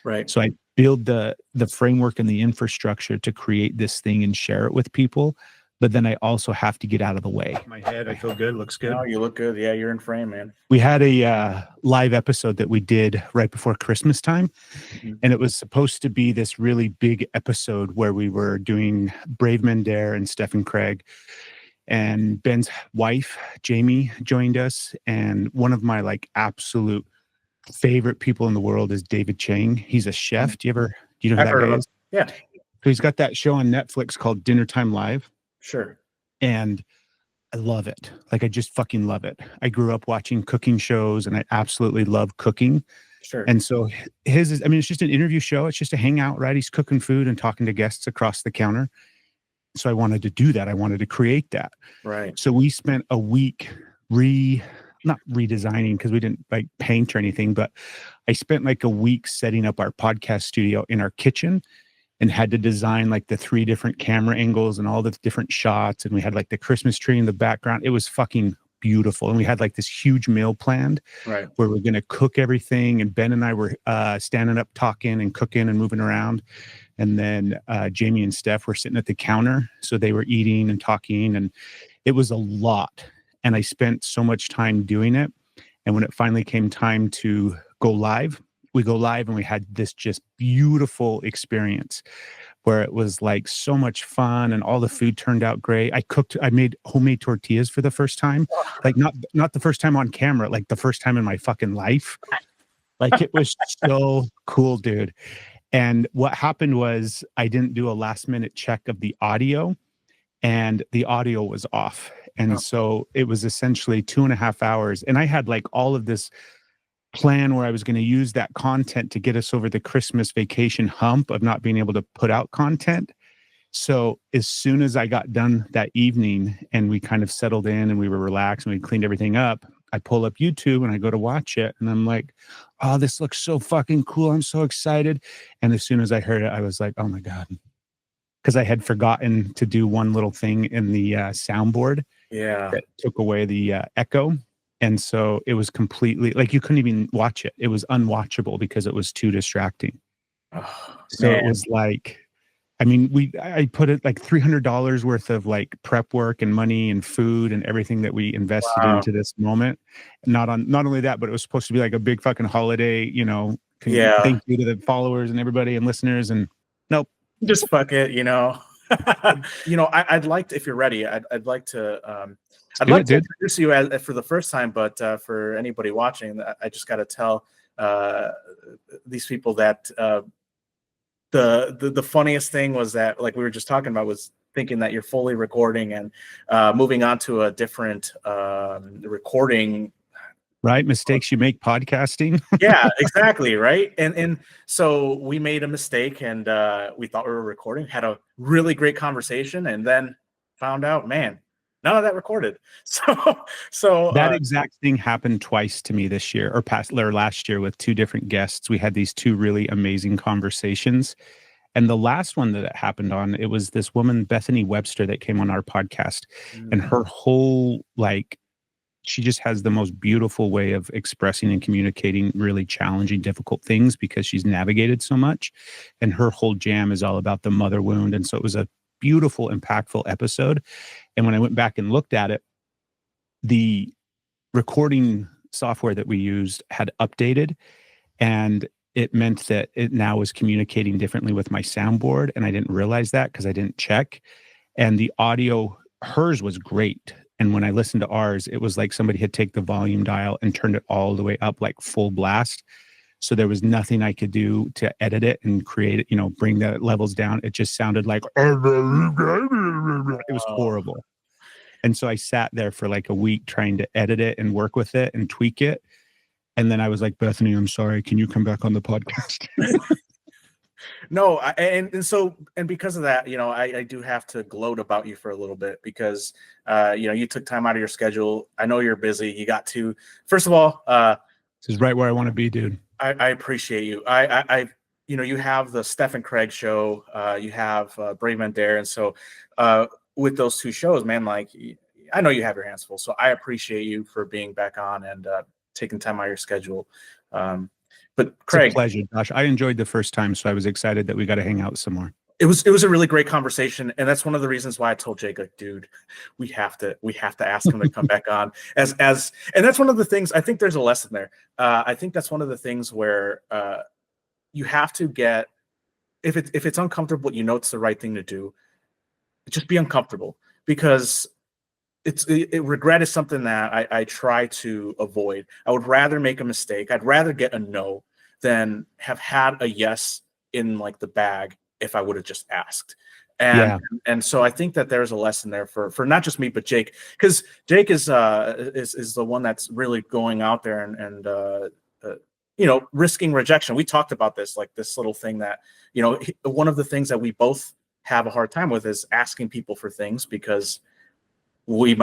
Right. So I build the framework and the infrastructure to create this thing and share it with people. But then I also have to get out of the way. My head, I feel good. Looks good. Oh, you look good. Yeah, you're in frame, man. We had a live episode that we did right before Christmas time. And it was supposed to be this really big episode where we were doing Brave Men Dare and Steph and Craig. And Ben's wife, Jamie, joined us. And one of my like absolute favorite people in the world is David Chang. He's a chef. Do you know who I've that heard guy of him. is? Yeah. So he's got that show on Netflix called Dinner Time Live. Sure. And I love it. Like, I just fucking love it. I grew up watching cooking shows and I absolutely love cooking. Sure. And so his is, I mean, it's just an interview show. It's just a hangout, right? He's cooking food and talking to guests across the counter. So I wanted to do that. I wanted to create that. Right. So we spent a week not redesigning because we didn't like paint or anything, but I spent like a week setting up our podcast studio in our kitchen and had to design like the 3 different camera angles and all the different shots. And we had like the Christmas tree in the background. It was fucking beautiful. And we had like this huge meal planned, right, where we're going to cook everything. And Ben and I were standing up, talking and cooking and moving around. And then Jamie and Steph were sitting at the counter. So they were eating and talking, and it was a lot. And I spent so much time doing it. And when it finally came time to go live, we go live and we had this just beautiful experience where it was like so much fun and all the food turned out great. I made homemade tortillas for the first time, like not the first time on camera, like the first time in my fucking life. Like, it was so cool, dude. And what happened was I didn't do a last minute check of the audio, and the audio was off. And so it was essentially 2.5 hours. And I had like all of this plan where I was going to use that content to get us over the Christmas vacation hump of not being able to put out content. So as soon as I got done that evening and we kind of settled in and we were relaxed and we cleaned everything up, I pull up YouTube and I go to watch it and I'm like, oh, this looks so fucking cool. I'm so excited. And as soon as I heard it, I was like, oh my God. Because I had forgotten to do one little thing in the soundboard. Yeah. That took away the echo. And so it was completely like you couldn't even watch it. It was unwatchable because it was too distracting. Oh, so man. It was like, I mean, I put it like $300 worth of like prep work and money and food and everything that we invested into this moment. Not only that, but it was supposed to be like a big fucking holiday, thank you to the followers and everybody and listeners. And nope. Just fuck it, I'd like to, if you're ready, I'd like to introduce you as for the first time, but for anybody watching, I just got to tell these people that the funniest thing was that, like we were just talking about, was thinking that you're fully recording and moving on to a different recording. Right, mistakes you make podcasting. Yeah, exactly. Right. And so we made a mistake and we thought we were recording, had a really great conversation, and then found out, man, none of that recorded. So that exact thing happened twice to me this year or last year with 2 different guests. We had these 2 really amazing conversations. And the last one that it happened on, it was this woman, Bethany Webster, that came on our podcast. And her whole she just has the most beautiful way of expressing and communicating really challenging, difficult things because she's navigated so much. And her whole jam is all about the mother wound. And so it was a beautiful, impactful episode. And when I went back and looked at it, the recording software that we used had updated, and it meant that it now was communicating differently with my soundboard. And I didn't realize that because I didn't check. And the audio, hers was great. And when I listened to ours, it was like somebody had taken the volume dial and turned it all the way up, like full blast. So there was nothing I could do to edit it and create it, bring the levels down. It just sounded like, it was horrible. And so I sat there for like a week trying to edit it and work with it and tweak it. And then I was like, Bethany, I'm sorry. Can you come back on the podcast? No, and because of that, I do have to gloat about you for a little bit because, you took time out of your schedule. I know you're busy. You got to, first of all, this is right where I want to be, dude. I appreciate you. You have the Steph and Craig show. You have Brave Men Dare, and so with those 2 shows, man, like I know you have your hands full. So I appreciate you for being back on and taking time out of your schedule. But It's a Craig, pleasure, Josh. I enjoyed the first time, so I was excited that we got to hang out some more. it was a really great conversation, and that's one of the reasons why I told Jake, like, dude, we have to ask him to come back on and that's one of the things. I think there's a lesson there. I think that's one of the things where you have to get, if it's uncomfortable, it's the right thing to do. Just be uncomfortable, because regret is something that I try to avoid. I would rather make a mistake. I'd rather get a no than have had a yes in like the bag if I would have just asked. And so I think that there's a lesson there for not just me but Jake, because Jake is the one that's really going out there and risking rejection. We talked about this, like this little thing that one of the things that we both have a hard time with is asking people for things, because they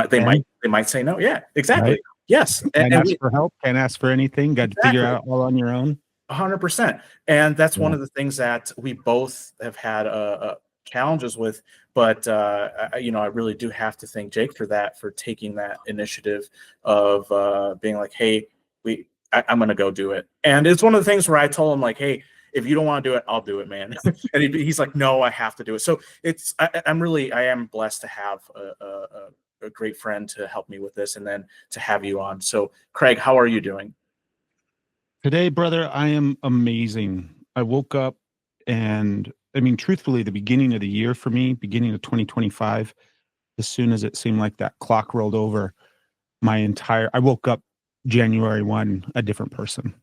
might say no. Yeah, exactly. Right? Yes. Can't ask for help, can't ask for anything, got to figure out all on your own. 100%. And that's one of the things that we both have had challenges with. But I really do have to thank Jake for taking that initiative of being like, hey, I'm gonna go do it. And it's one of the things where I told him, like, hey, if you don't want to do it, I'll do it, man. And he's like, no, I have to do it. So I am blessed to have a great friend to help me with this, and then to have you on. So Craig, how are you doing Today, brother? I am amazing. I woke up, and I mean, truthfully, the beginning of the year for me, beginning of 2025, as soon as it seemed like that clock rolled over, I woke up January 1, a different person.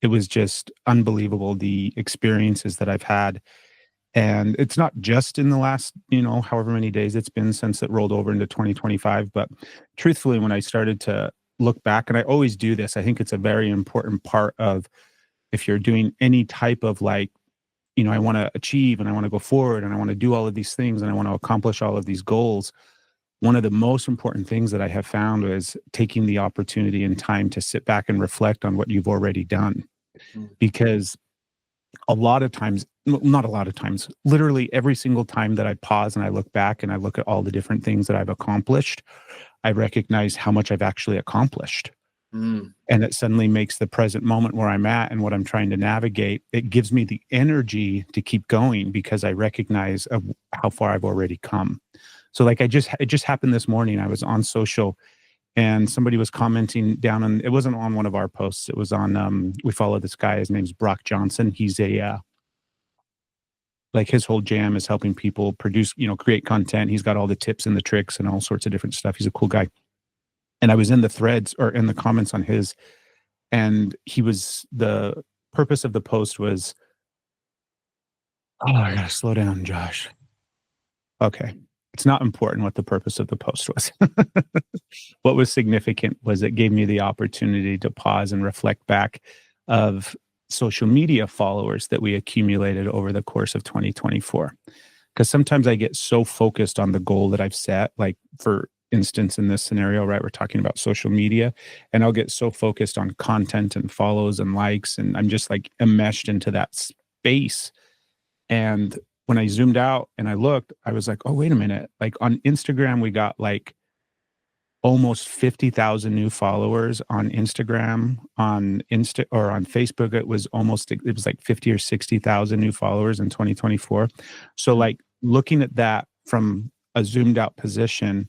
It was just unbelievable, the experiences that I've had. And it's not just in the last, however many days it's been since it rolled over into 2025. But truthfully, when I started to look back, and I always do this, I think it's a very important part of, if you're doing any type of I want to achieve and I want to go forward and I want to do all of these things and I want to accomplish all of these goals. One of the most important things that I have found is taking the opportunity and time to sit back and reflect on what you've already done. Because a lot of times, not a lot of times, literally every single time that I pause and I look back and I look at all the different things that I've accomplished, I recognize how much I've actually accomplished. And it suddenly makes the present moment where I'm at and what I'm trying to navigate, it gives me the energy to keep going, because I recognize how far I've already come. So it just happened this morning. I was on social and somebody was commenting down on, it wasn't on one of our posts. It was on, we follow this guy, his name's Brock Johnson. He's his whole jam is helping people produce, create content. He's got all the tips and the tricks and all sorts of different stuff. He's a cool guy. And I was in the threads or in the comments on his, and the purpose of the post was, I gotta slow down, Josh. Okay. It's not important what the purpose of the post was. What was significant was it gave me the opportunity to pause and reflect back of social media followers that we accumulated over the course of 2024. Because sometimes I get so focused on the goal that I've set, like for instance, in this scenario, right, we're talking about social media, and I'll get so focused on content and follows and likes, and I'm just like enmeshed into that space. And when I zoomed out and I looked, I was like, oh, wait a minute. Like on Instagram, we got like almost 50,000 new followers on Instagram. On Facebook, it was like 50 or 60,000 new followers in 2024. So like looking at that from a zoomed out position,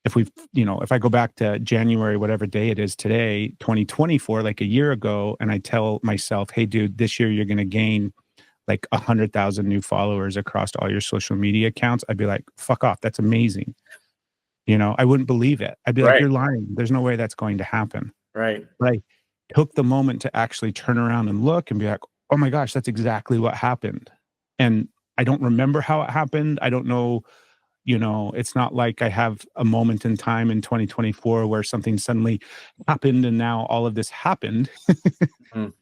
if I go back to January, whatever day it is today, 2024, like a year ago, and I tell myself, hey, dude, this year you're going to gain like 100,000 new followers across all your social media accounts, I'd be like, fuck off. That's amazing. I wouldn't believe it. I'd be like, you're lying. There's no way that's going to happen. Right. But I took the moment to actually turn around and look and be like, oh my gosh, that's exactly what happened. And I don't remember how it happened. I don't know. It's not like I have a moment in time in 2024 where something suddenly happened and now all of this happened.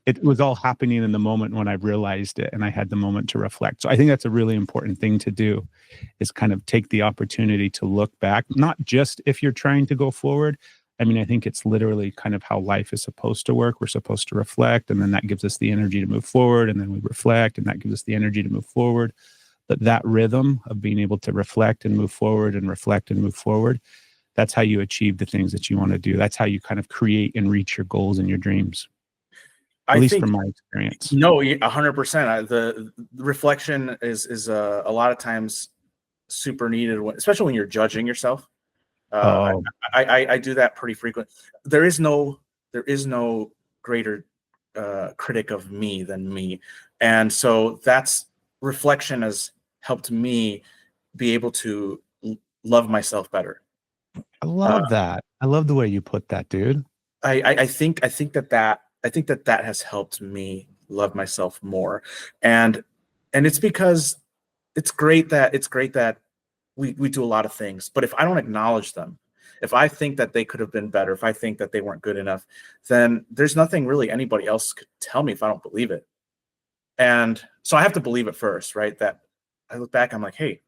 It was all happening in the moment when I realized it and I had the moment to reflect. So I think that's a really important thing to do, is kind of take the opportunity to look back, not just if you're trying to go forward. I mean, I think it's literally kind of how life is supposed to work. We're supposed to reflect, and then that gives us the energy to move forward, and then we reflect, and that gives us the energy to move forward. But that rhythm of being able to reflect and move forward and reflect and move forward, that's how you achieve the things that you want to do. That's how you kind of create and reach your goals and your dreams. at I least think from my experience. no, 100%. The reflection is a lot of times super needed, especially when you're judging yourself. Oh, I do that pretty frequent. There is no greater critic of me than me, and so that's reflection has helped me be able to love myself better. I Uh, love that. I love the way you put that, dude. I think that has helped me love myself more, and it's because it's great that we do a lot of things, but if I don't acknowledge them, if I think that they could have been better, if I think that they weren't good enough, then there's nothing really anybody else could tell me if I don't believe it. And so I have to believe it first, right? That I look back, I'm like, hey,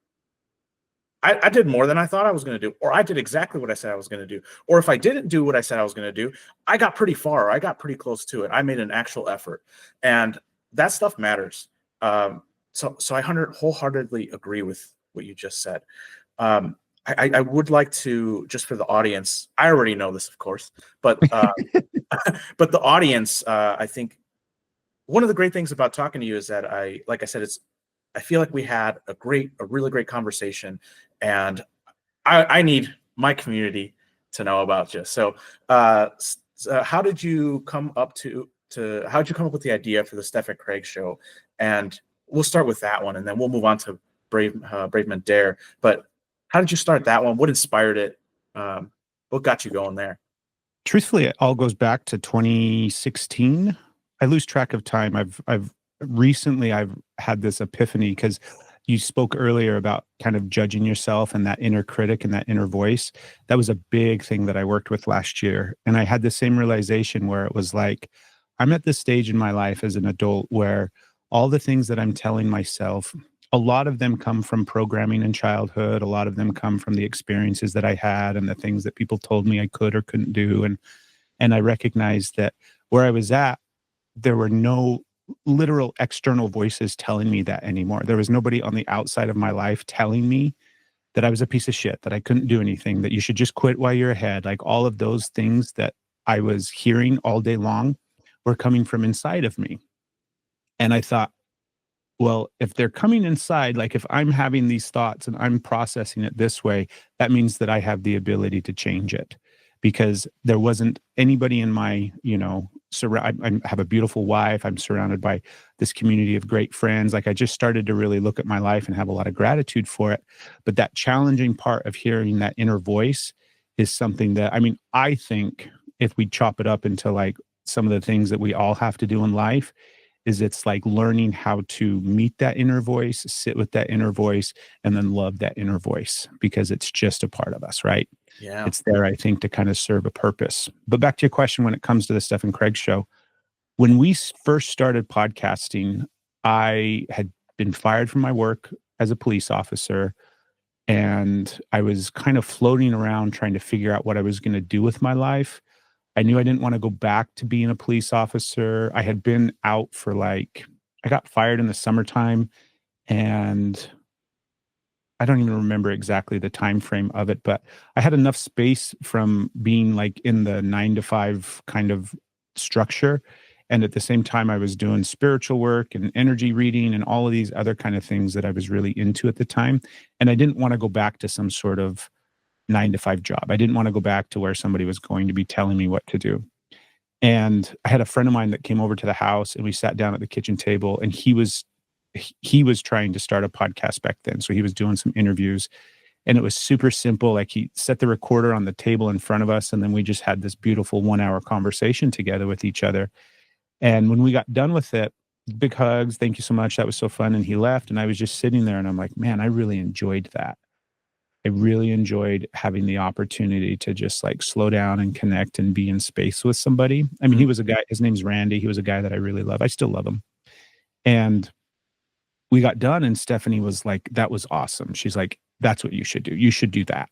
I did more than I thought I was going to do, or I did exactly what I said I was going to do. Or if I didn't do what I said I was going to do, I got pretty far. I got pretty close to it. I made an actual effort, and that stuff matters. So I wholeheartedly agree with what you just said. Um, I would like to, just for the audience, I already know this, of course, but but the audience, I think one of the great things about talking to you is that like I said, I feel like we had a really great conversation, and I need my community to know about you. So, how did you come up how did you come up with the idea for the Steph and Craig show? And we'll start with that one, and then we'll move on to Brave Men Dare. But how did you start that one? What inspired it? What got you going there? Truthfully, it all goes back to 2016. I lose track of time. I've recently I've had this epiphany because you spoke earlier about kind of judging yourself and that inner critic and that inner voice. That was a big thing that I worked with last year. And I had the same realization where it was like, I'm at this stage in my life as an adult where all the things that I'm telling myself, a lot of them come from programming in childhood. A lot of them come from the experiences that I had and the things that people told me I could or couldn't do. And I recognized that where I was at, there were no literal external voices telling me that anymore. There was nobody on the outside of my life telling me that I was a piece of shit, that I couldn't do anything, that you should just quit while you're ahead. Like all of those things that I was hearing all day long were coming from inside of me. And I thought, well, if they're coming inside, like if I'm having these thoughts and I'm processing it this way, that means that I have the ability to change it because there wasn't anybody in my, I have a beautiful wife. I'm surrounded by this community of great friends. Like I just started to really look at my life and have a lot of gratitude for it. But that challenging part of hearing that inner voice is something that, I think if we chop it up into like some of the things that we all have to do in life, is it's like learning how to meet that inner voice, sit with that inner voice, and then love that inner voice because it's just a part of us, right? Yeah. It's there, I think, to kind of serve a purpose. But back to your question when it comes to the Steph and Craig show, when we first started podcasting, I had been fired from my work as a police officer, and I was kind of floating around trying to figure out what I was going to do with my life. I knew I didn't want to go back to being a police officer. I had been out for I got fired in the summertime, and I don't even remember exactly the time frame of it, but I had enough space from being like in the 9 to 5 kind of structure. And at the same time, I was doing spiritual work and energy reading and all of these other kind of things that I was really into at the time. And I didn't want to go back to some sort of 9 to 5 job. I didn't want to go back to where somebody was going to be telling me what to do. And I had a friend of mine that came over to the house and we sat down at the kitchen table and he was trying to start a podcast back then. So he was doing some interviews and it was super simple. Like he set the recorder on the table in front of us and then we just had this beautiful 1 hour conversation together with each other. And when we got done with it, big hugs, thank you so much. That was so fun. And he left and I was just sitting there and I'm like, man, I really enjoyed that. I really enjoyed having the opportunity to just like slow down and connect and be in space with somebody. He was a guy, his name's Randy. He was a guy that I really love. I still love him. And we got done and Stephanie was like, that was awesome. She's like, that's what you should do. You should do that.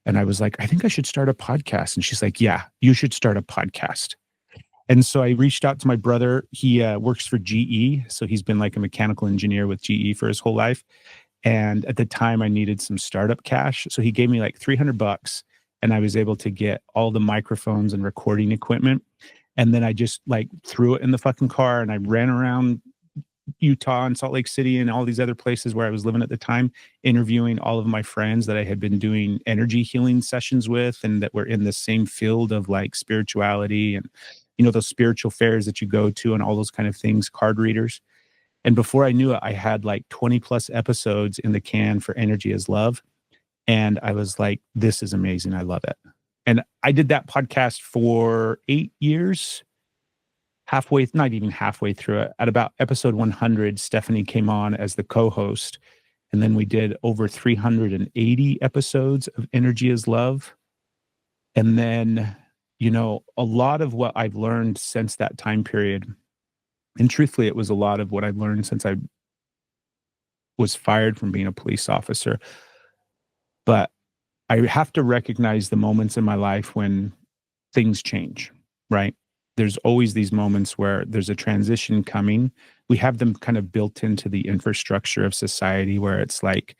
And I was like, I think I should start a podcast. And she's like, yeah, you should start a podcast. And so I reached out to my brother. He works for GE. So he's been like a mechanical engineer with GE for his whole life. And at the time I needed some startup cash. So he gave me like $300 and I was able to get all the microphones and recording equipment. And then I just like threw it in the fucking car and I ran around Utah and Salt Lake City and all these other places where I was living at the time, interviewing all of my friends that I had been doing energy healing sessions with and that were in the same field of like spirituality and, you know, those spiritual fairs that you go to and all those kind of things, card readers. And before I knew it, I had like 20 plus episodes in the can for Energy is Love. And I was like, this is amazing. I love it. And I did that podcast for 8 years. Halfway, not even halfway through it, at about episode 100, Stephanie came on as the co-host. And then we did over 380 episodes of Energy is Love. And then, you know, a lot of what I've learned since that time period, and truthfully, it was a lot of what I've learned since I was fired from being a police officer. But I have to recognize the moments in my life when things change, right? There's always these moments where there's a transition coming. We have them kind of built into the infrastructure of society where it's like,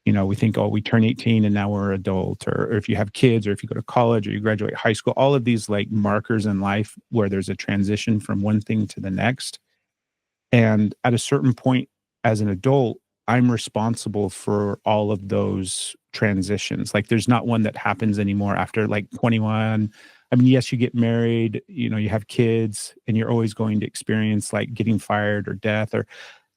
you know, we think, oh, we turn 18 and now we're adult, or if you have kids, or if you go to college or you graduate high school, all of these like markers in life where there's a transition from one thing to the next. And at a certain point as an adult, I'm responsible for all of those transitions. Like there's not one that happens anymore after like 21. I mean, yes, you get married, you know, you have kids, and you're always going to experience like getting fired or death, or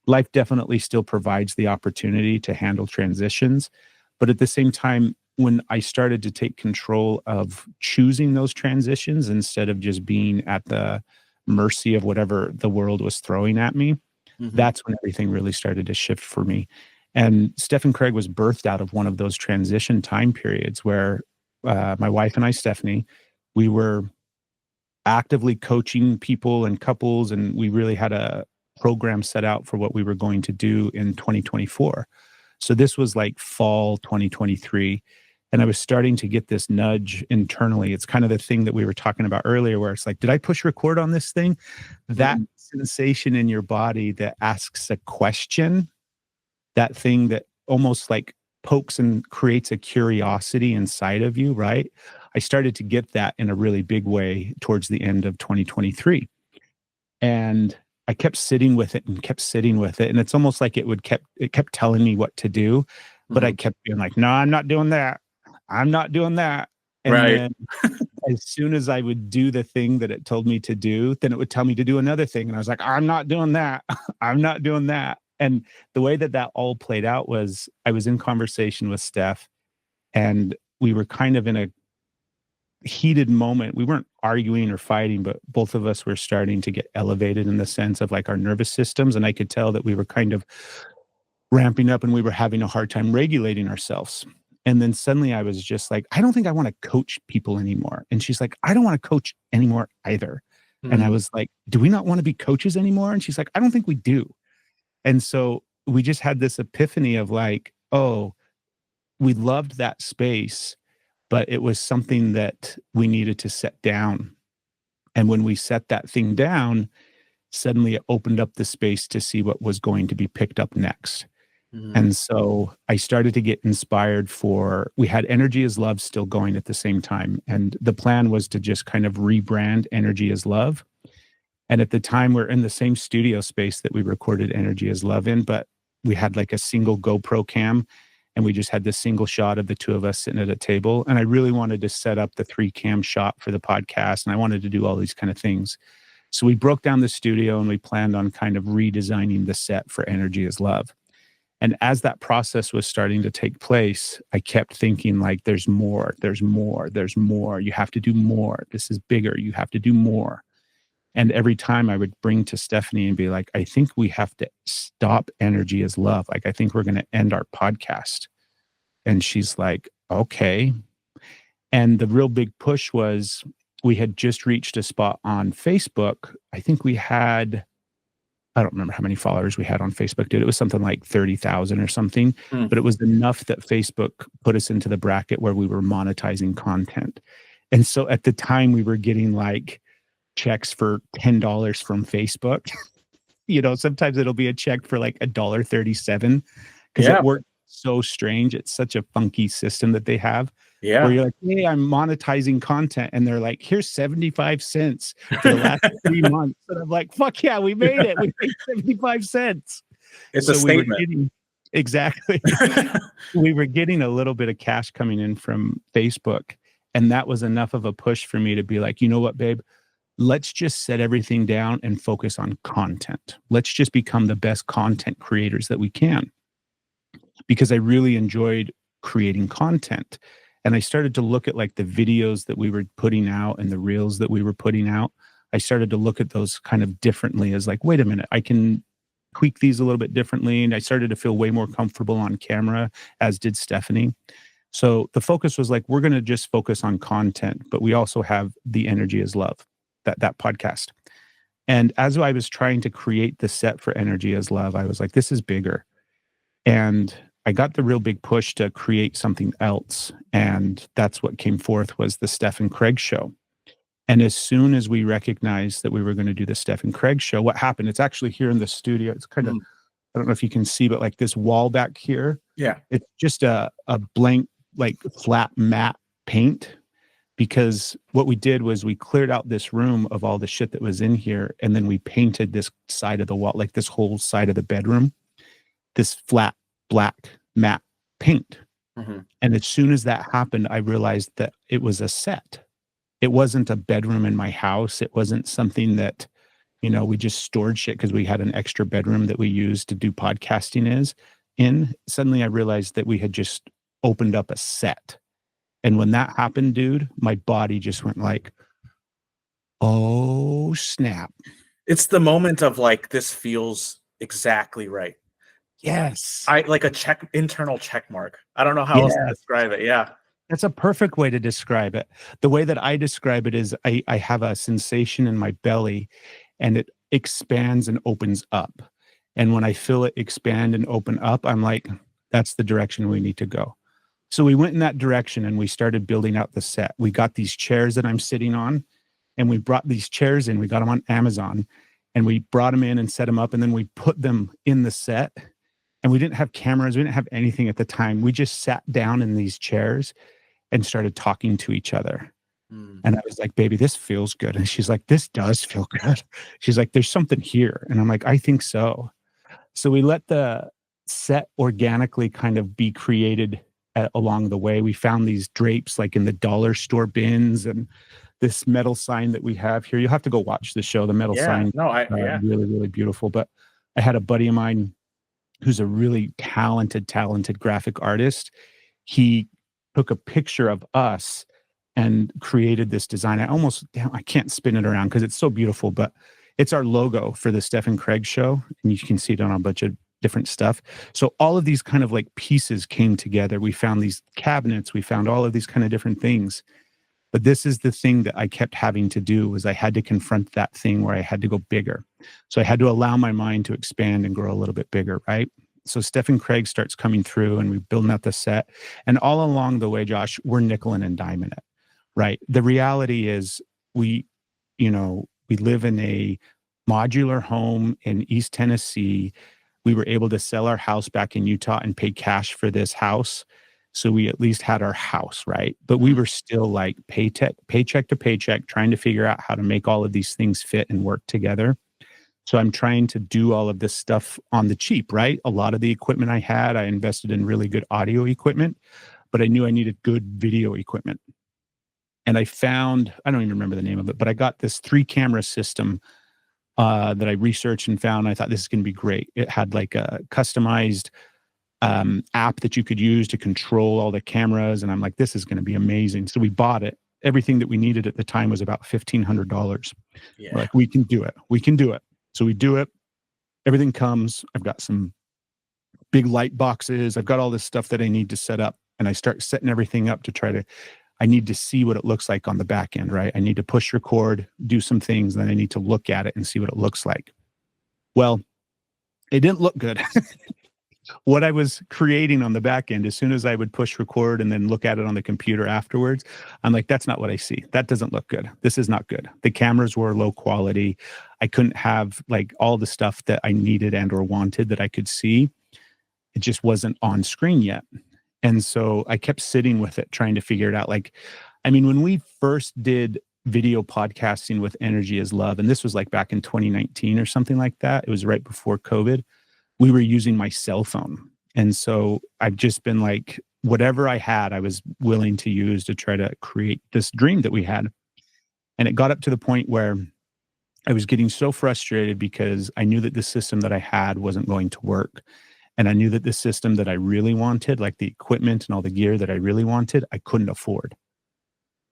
life definitely still provides the opportunity to handle transitions. But at the same time, when I started to take control of choosing those transitions instead of just being at the mercy of whatever the world was throwing at me, that's when everything really started to shift for me. And Steph and Craig was birthed out of one of those transition time periods where my wife and I, Stephanie, we were actively coaching people and couples, and we really had a program set out for what we were going to do in 2024. So this was like fall 2023. And I was starting to get this nudge internally. It's kind of the thing that we were talking about earlier, where it's like, did I push record on this thing? That sensation in your body that asks a question, that thing that almost like pokes and creates a curiosity inside of you, right? I started to get that in a really big way towards the end of 2023. And I kept sitting with it and kept sitting with it. And it's almost like it kept telling me what to do, but I kept being like, no, I'm not doing that. I'm not doing that. And then as soon as I would do the thing that it told me to do, then it would tell me to do another thing. And I was like, I'm not doing that. I'm not doing that. And the way that that all played out was I was in conversation with Steph, and we were kind of in a heated moment. We weren't arguing or fighting, but both of us were starting to get elevated in the sense of like our nervous systems. And I could tell that we were kind of ramping up and we were having a hard time regulating ourselves. And then suddenly I was just like, I don't think I want to coach people anymore. And she's like, I don't want to coach anymore either. And I was like, do we not want to be coaches anymore? And she's like, I don't think we do. And so we just had this epiphany of like, oh, we loved that space, but it was something that we needed to set down. And when we set that thing down, suddenly it opened up the space to see what was going to be picked up next. And so I started to get inspired we had Energy is Love still going at the same time. And the plan was to just kind of rebrand Energy is Love. And at the time, we're in the same studio space that we recorded Energy is Love in, but we had like a single GoPro cam, and we just had this single shot of the two of us sitting at a table. And I really wanted to set up the 3-cam shot for the podcast, and I wanted to do all these kind of things. So we broke down the studio and we planned on kind of redesigning the set for Energy is Love. And as that process was starting to take place, I kept thinking like, there's more, there's more, there's more. You have to do more. This is bigger. You have to do more. And every time I would bring to Stephanie and be like, I think we have to stop Energy is Love. Like, I think we're going to end our podcast. And she's like, okay. And the real big push was we had just reached a spot on Facebook. I think we had, I don't remember how many followers we had on Facebook, dude. It was something like 30,000 or something, but it was enough that Facebook put us into the bracket where we were monetizing content. And so at the time we were getting like checks for $10 from Facebook. You know, sometimes it'll be a check for like $1.37 because it worked so strange. It's such a funky system that they have. Yeah. where you're like, hey, I'm monetizing content. And they're like, here's 75 cents for the last 3 months. And I'm like, fuck yeah, we made it. We made 75 cents. It's a So we were statement. getting, exactly. We were getting a little bit of cash coming in from Facebook. And that was enough of a push for me to be like, you know what, babe? Let's just set everything down and focus on content. Let's just become the best content creators that we can. Because I really enjoyed creating content. And I started to look at like the videos that we were putting out and the reels that we were putting out. I started to look at those kind of differently as like, wait a minute, I can tweak these a little bit differently. And I started to feel way more comfortable on camera, as did Stephanie. So the focus was like, we're going to just focus on content, but we also have The Energy is Love, that podcast. And as I was trying to create the set for Energy is Love, I was like, this is bigger. And I got the real big push to create something else. And that's what came forth was the Steph and Craig show. And as soon as we recognized that we were going to do the Steph and Craig show, what happened? It's actually here in the studio. It's kind of, I don't know if you can see, but like this wall back here. Yeah. It's just a blank, like flat matte paint. Because what we did was we cleared out this room of all the shit that was in here. And then we painted this side of the wall, like this whole side of the bedroom, this flat black matte paint. Mm-hmm. And as soon as that happened, I realized that it was a set. It wasn't a bedroom in my house. It wasn't something that, you know, we just stored shit because we had an extra bedroom that we used to do podcasting in. Suddenly I realized that we had just opened up a set. And when that happened, dude, my body just went like, oh, snap. It's the moment of like, this feels exactly right. Yes. I like a internal check mark. I don't know how else to describe it. Yeah. That's a perfect way to describe it. The way that I describe it is I have a sensation in my belly and it expands and opens up. And when I feel it expand and open up, I'm like, that's the direction we need to go. So we went in that direction and we started building out the set. We got these chairs that I'm sitting on and we brought these chairs in. We got them on Amazon and we brought them in and set them up. And then we put them in the set. And we didn't have cameras. We didn't have anything at the time. We just sat down in these chairs and started talking to each other. And I was like, baby, this feels good. And she's like, this does feel good. She's like, there's something here. And I'm like, I think so. So we let the set organically kind of be created along the way. We found these drapes like in the dollar store bins and this metal sign that we have here. You'll have to go watch the show. The metal sign, really, really beautiful. But I had a buddy of mine who's a really talented graphic artist. He took a picture of us and created this design. I can't spin it around because it's so beautiful, but it's our logo for the Steph and Craig show. And you can see it on a bunch of different stuff. So all of these kind of like pieces came together. We found these cabinets, we found all of these kind of different things. But this is the thing that I kept having to do was I had to confront that thing where I had to go bigger. So I had to allow my mind to expand and grow a little bit bigger, right? So Steph and Craig starts coming through and we're building out the set. And all along the way, Josh, we're nickeling and diming it, right? The reality is we live in a modular home in East Tennessee. We were able to sell our house back in Utah and pay cash for this house. So we at least had our house, right? But we were still like paycheck to paycheck, trying to figure out how to make all of these things fit and work together. So I'm trying to do all of this stuff on the cheap, right? A lot of the equipment I had, I invested in really good audio equipment, but I knew I needed good video equipment. And I found, I don't even remember the name of it, but I got this 3-camera system that I researched and found. I thought this is going to be great. It had like a customized app that you could use to control all the cameras. And I'm like, this is going to be amazing. So we bought it. Everything that we needed at the time was about $1,500. Yeah. We're like, we can do it. We can do it. So we do it. Everything comes. I've got some big light boxes. I've got all this stuff that I need to set up. And I start setting everything up to I need to see what it looks like on the back end, right? I need to push record, do some things, then I need to look at it and see what it looks like. Well, it didn't look good. What I was creating on the back end, as soon as I would push record and then look at it on the computer afterwards, I'm like, that's not what I see. That doesn't look good. This is not good. The cameras were low quality. I couldn't have like all the stuff that I needed and or wanted that I could see. It just wasn't on screen yet. And so I kept sitting with it, trying to figure it out. Like, I mean, when we first did video podcasting with Energy is Love, and this was like back in 2019 or something like that, it was right before COVID, we were using my cell phone. And so I've just been like, whatever I had, I was willing to use to try to create this dream that we had. And it got up to the point where I was getting so frustrated because I knew that the system that I had wasn't going to work. And I knew that the system that I really wanted, like the equipment and all the gear that I really wanted, I couldn't afford.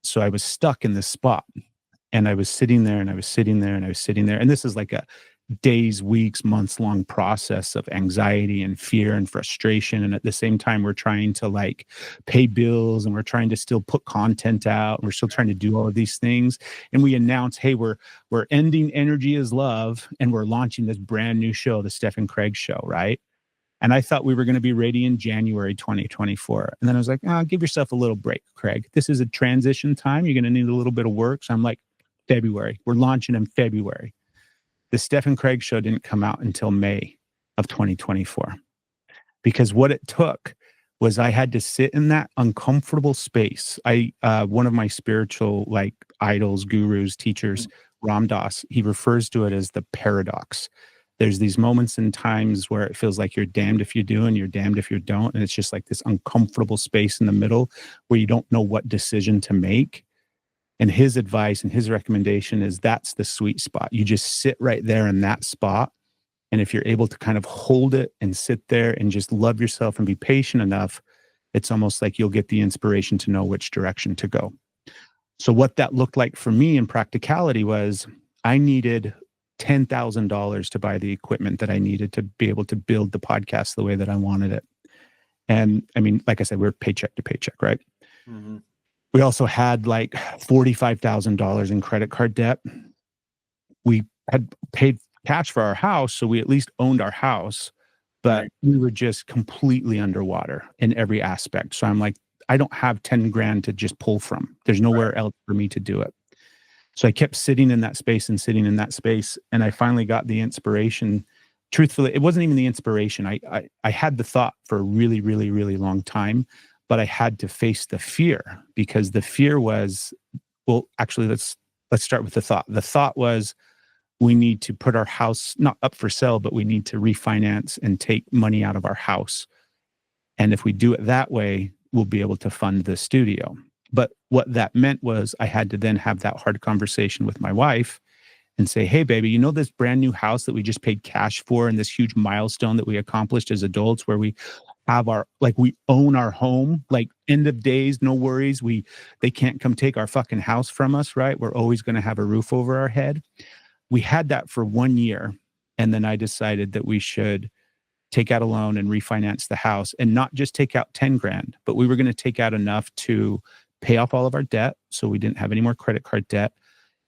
So I was stuck in this spot. And I was sitting there and I was sitting there and I was sitting there. And this is like a days, weeks, months long process of anxiety and fear and frustration. And at the same time, we're trying to like pay bills and we're trying to still put content out. And we're still trying to do all of these things. And we announce, hey, we're ending Energy is Love and we're launching this brand new show, the Steph and Craig Show, right? And I thought we were going to be ready in January 2024. And then I was like, oh, give yourself a little break, Craig. This is a transition time. You're going to need a little bit of work. So I'm like, February. We're launching in February. The Steph and Craig Show didn't come out until May of 2024. Because what it took was I had to sit in that uncomfortable space. One of my spiritual like idols, gurus, teachers, Ram Dass, he refers to it as the paradox. There's these moments and times where it feels like you're damned if you do and you're damned if you don't. And it's just like this uncomfortable space in the middle where you don't know what decision to make. And his advice and his recommendation is that's the sweet spot. You just sit right there in that spot. And if you're able to kind of hold it and sit there and just love yourself and be patient enough, it's almost like you'll get the inspiration to know which direction to go. So what that looked like for me in practicality was I needed $10,000 to buy the equipment that I needed to be able to build the podcast the way that I wanted it. And I mean, like I said, we're paycheck to paycheck, right? Mm-hmm. We also had like $45,000 in credit card debt. We had paid cash for our house, so we at least owned our house, but we were just completely underwater in every aspect. So I'm like, I don't have 10 grand to just pull from. There's nowhere else for me to do it. So I kept sitting in that space and sitting in that space. And I finally got the inspiration. Truthfully, it wasn't even the inspiration. I had the thought for a really, really, really long time, but I had to face the fear because the fear was, well, actually, let's start with the thought. The thought was we need to put our house not up for sale, but we need to refinance and take money out of our house. And if we do it that way, we'll be able to fund the studio. But what that meant was I had to then have that hard conversation with my wife and say, hey, baby, you know this brand new house that we just paid cash for and this huge milestone that we accomplished as adults where we have our, like we own our home, like end of days, no worries. They can't come take our fucking house from us, right? We're always going to have a roof over our head. We had that for 1 year. And then I decided that we should take out a loan and refinance the house and not just take out 10 grand, but we were going to take out enough to pay off all of our debt. So we didn't have any more credit card debt.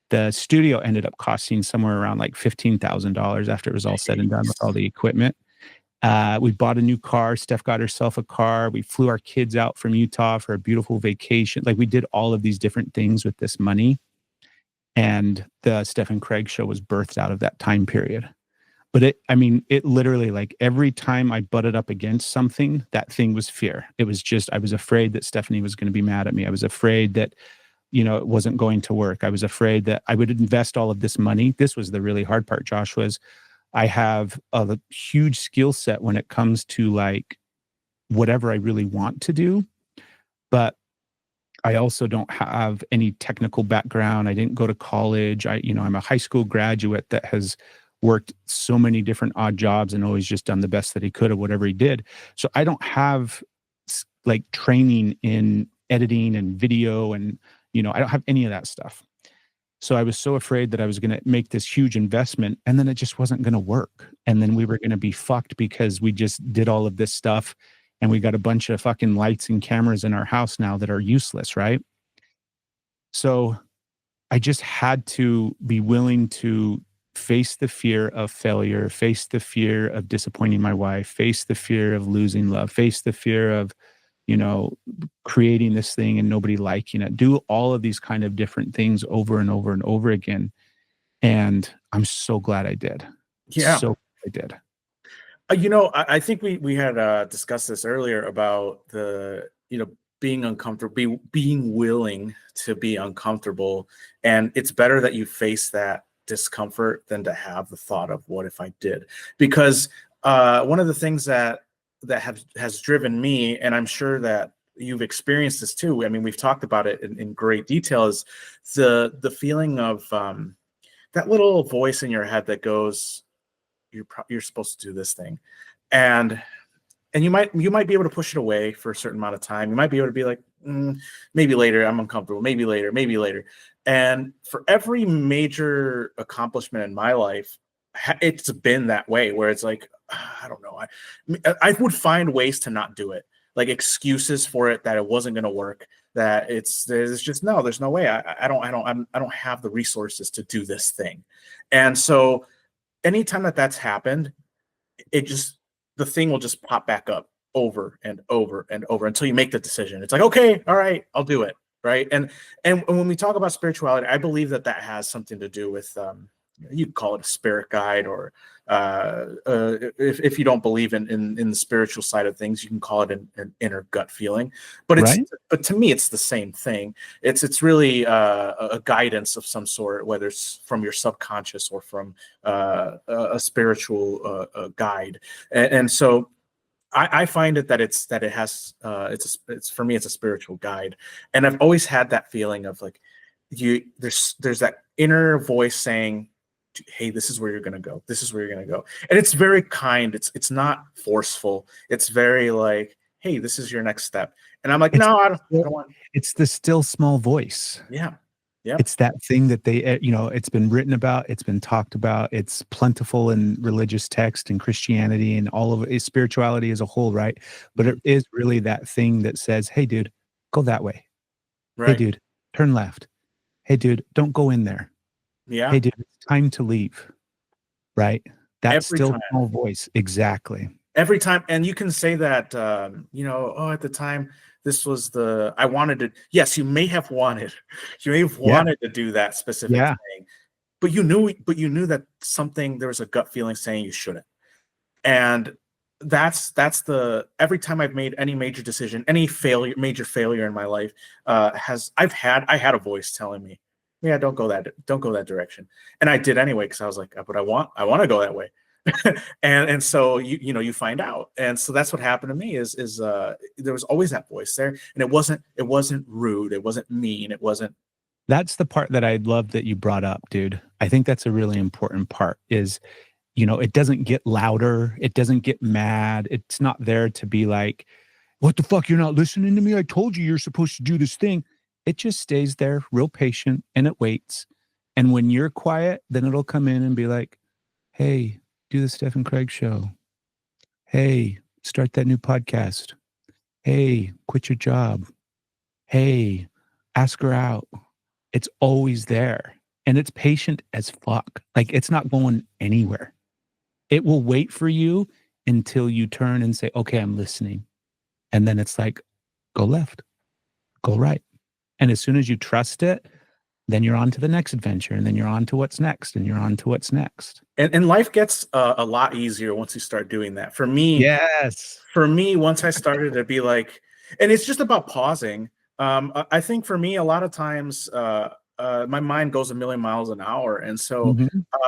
The studio ended up costing somewhere around like $15,000 after it was all said and done with all the equipment. We bought a new car. Steph got herself a car. We flew our kids out from Utah for a beautiful vacation. Like we did all of these different things with this money. And the Steph and Craig Show was birthed out of that time period. But it literally, like every time I butted up against something, that thing was fear. It was just, I was afraid that Stephanie was going to be mad at me. I was afraid that, it wasn't going to work. I was afraid that I would invest all of this money. This was the really hard part, Josh, was I have a huge skill set when it comes to like whatever I really want to do. But I also don't have any technical background. I didn't go to college. I'm a high school graduate that has worked so many different odd jobs and always just done the best that he could at whatever he did. So I don't have like training in editing and video and, I don't have any of that stuff. So I was so afraid that I was going to make this huge investment and then it just wasn't going to work. And then we were going to be fucked because we just did all of this stuff and we got a bunch of fucking lights and cameras in our house now that are useless, right? So I just had to be willing to face the fear of failure, face the fear of disappointing my wife, face the fear of losing love, face the fear of, creating this thing and nobody liking it, do all of these kind of different things over and over and over again. And I'm so glad I did. Yeah. So I did. I think we had discussed this earlier about the, being uncomfortable, being willing to be uncomfortable. And it's better that you face that discomfort than to have the thought of what if I did? Because one of the things that has driven me, and I'm sure that you've experienced this too. I mean, we've talked about it in great detail, is the feeling of that little voice in your head that goes, you're supposed to do this thing, and you might be able to push it away for a certain amount of time. You might be able to be like, maybe later, I'm uncomfortable, maybe later. And for every major accomplishment in my life, it's been that way, where it's like, I don't know, I would find ways to not do it, like excuses for it, that it wasn't going to work, that there's just no, there's no way. I don't have the resources to do this thing. And so anytime that's happened, the thing will just pop back up over and over and over until you make the decision. It's like, okay, all right, I'll do it. Right. And when we talk about spirituality, I believe that has something to do with, you could call it a spirit guide, or if you don't believe in the spiritual side of things, you can call it an inner gut feeling. But but to me, it's the same thing. It's really a guidance of some sort, whether it's from your subconscious or from a spiritual guide. And so I find it that it has it's for me, it's a spiritual guide. And I've always had that feeling of like, there's that inner voice saying, hey, this is where you're going to go. This is where you're going to go. And it's very kind. It's not forceful. It's very like, hey, this is your next step. And I'm like, no, I don't want. It's the still small voice. Yeah. Yeah. It's that thing that they, it's been written about, it's been talked about, it's plentiful in religious text and Christianity and all of it, spirituality as a whole, right? But it is really that thing that says, hey, dude, go that way. Right. Hey, dude, turn left. Hey, dude, don't go in there. Yeah. Hey, dude, it's time to leave. Right? That still small voice. Exactly. Every time. And you can say that, at the time, this was I wanted to, yes, you may have wanted to do that specific thing, but you knew that there was a gut feeling saying you shouldn't. And that's every time I've made any major decision, any major failure in my life, I had a voice telling me, yeah, don't go that direction. And I did anyway, because I was like, but I want to go that way. and so you find out. And so that's what happened to me is there was always that voice there, and it wasn't rude, it wasn't mean, it wasn't. That's the part that I love that you brought up, dude. I think that's a really important part is, it doesn't get louder, it doesn't get mad, it's not there to be like, what the fuck, you're not listening to me, I told you you're supposed to do this thing. It just stays there real patient, and it waits. And when you're quiet, then it'll come in and be like, hey, do the Steph and Craig show. Hey, start that new podcast. Hey, quit your job. Hey, ask her out. It's always there. And it's patient as fuck. Like, it's not going anywhere. It will wait for you until you turn and say, okay, I'm listening. And then it's like, go left, go right. And as soon as you trust it, then you're on to the next adventure, and then you're on to what's next, and you're on to what's next. And life gets a lot easier once you start doing that. For me, yes. Once I started to be like, and it's just about pausing. I think for me, a lot of times, my mind goes a million miles an hour, and so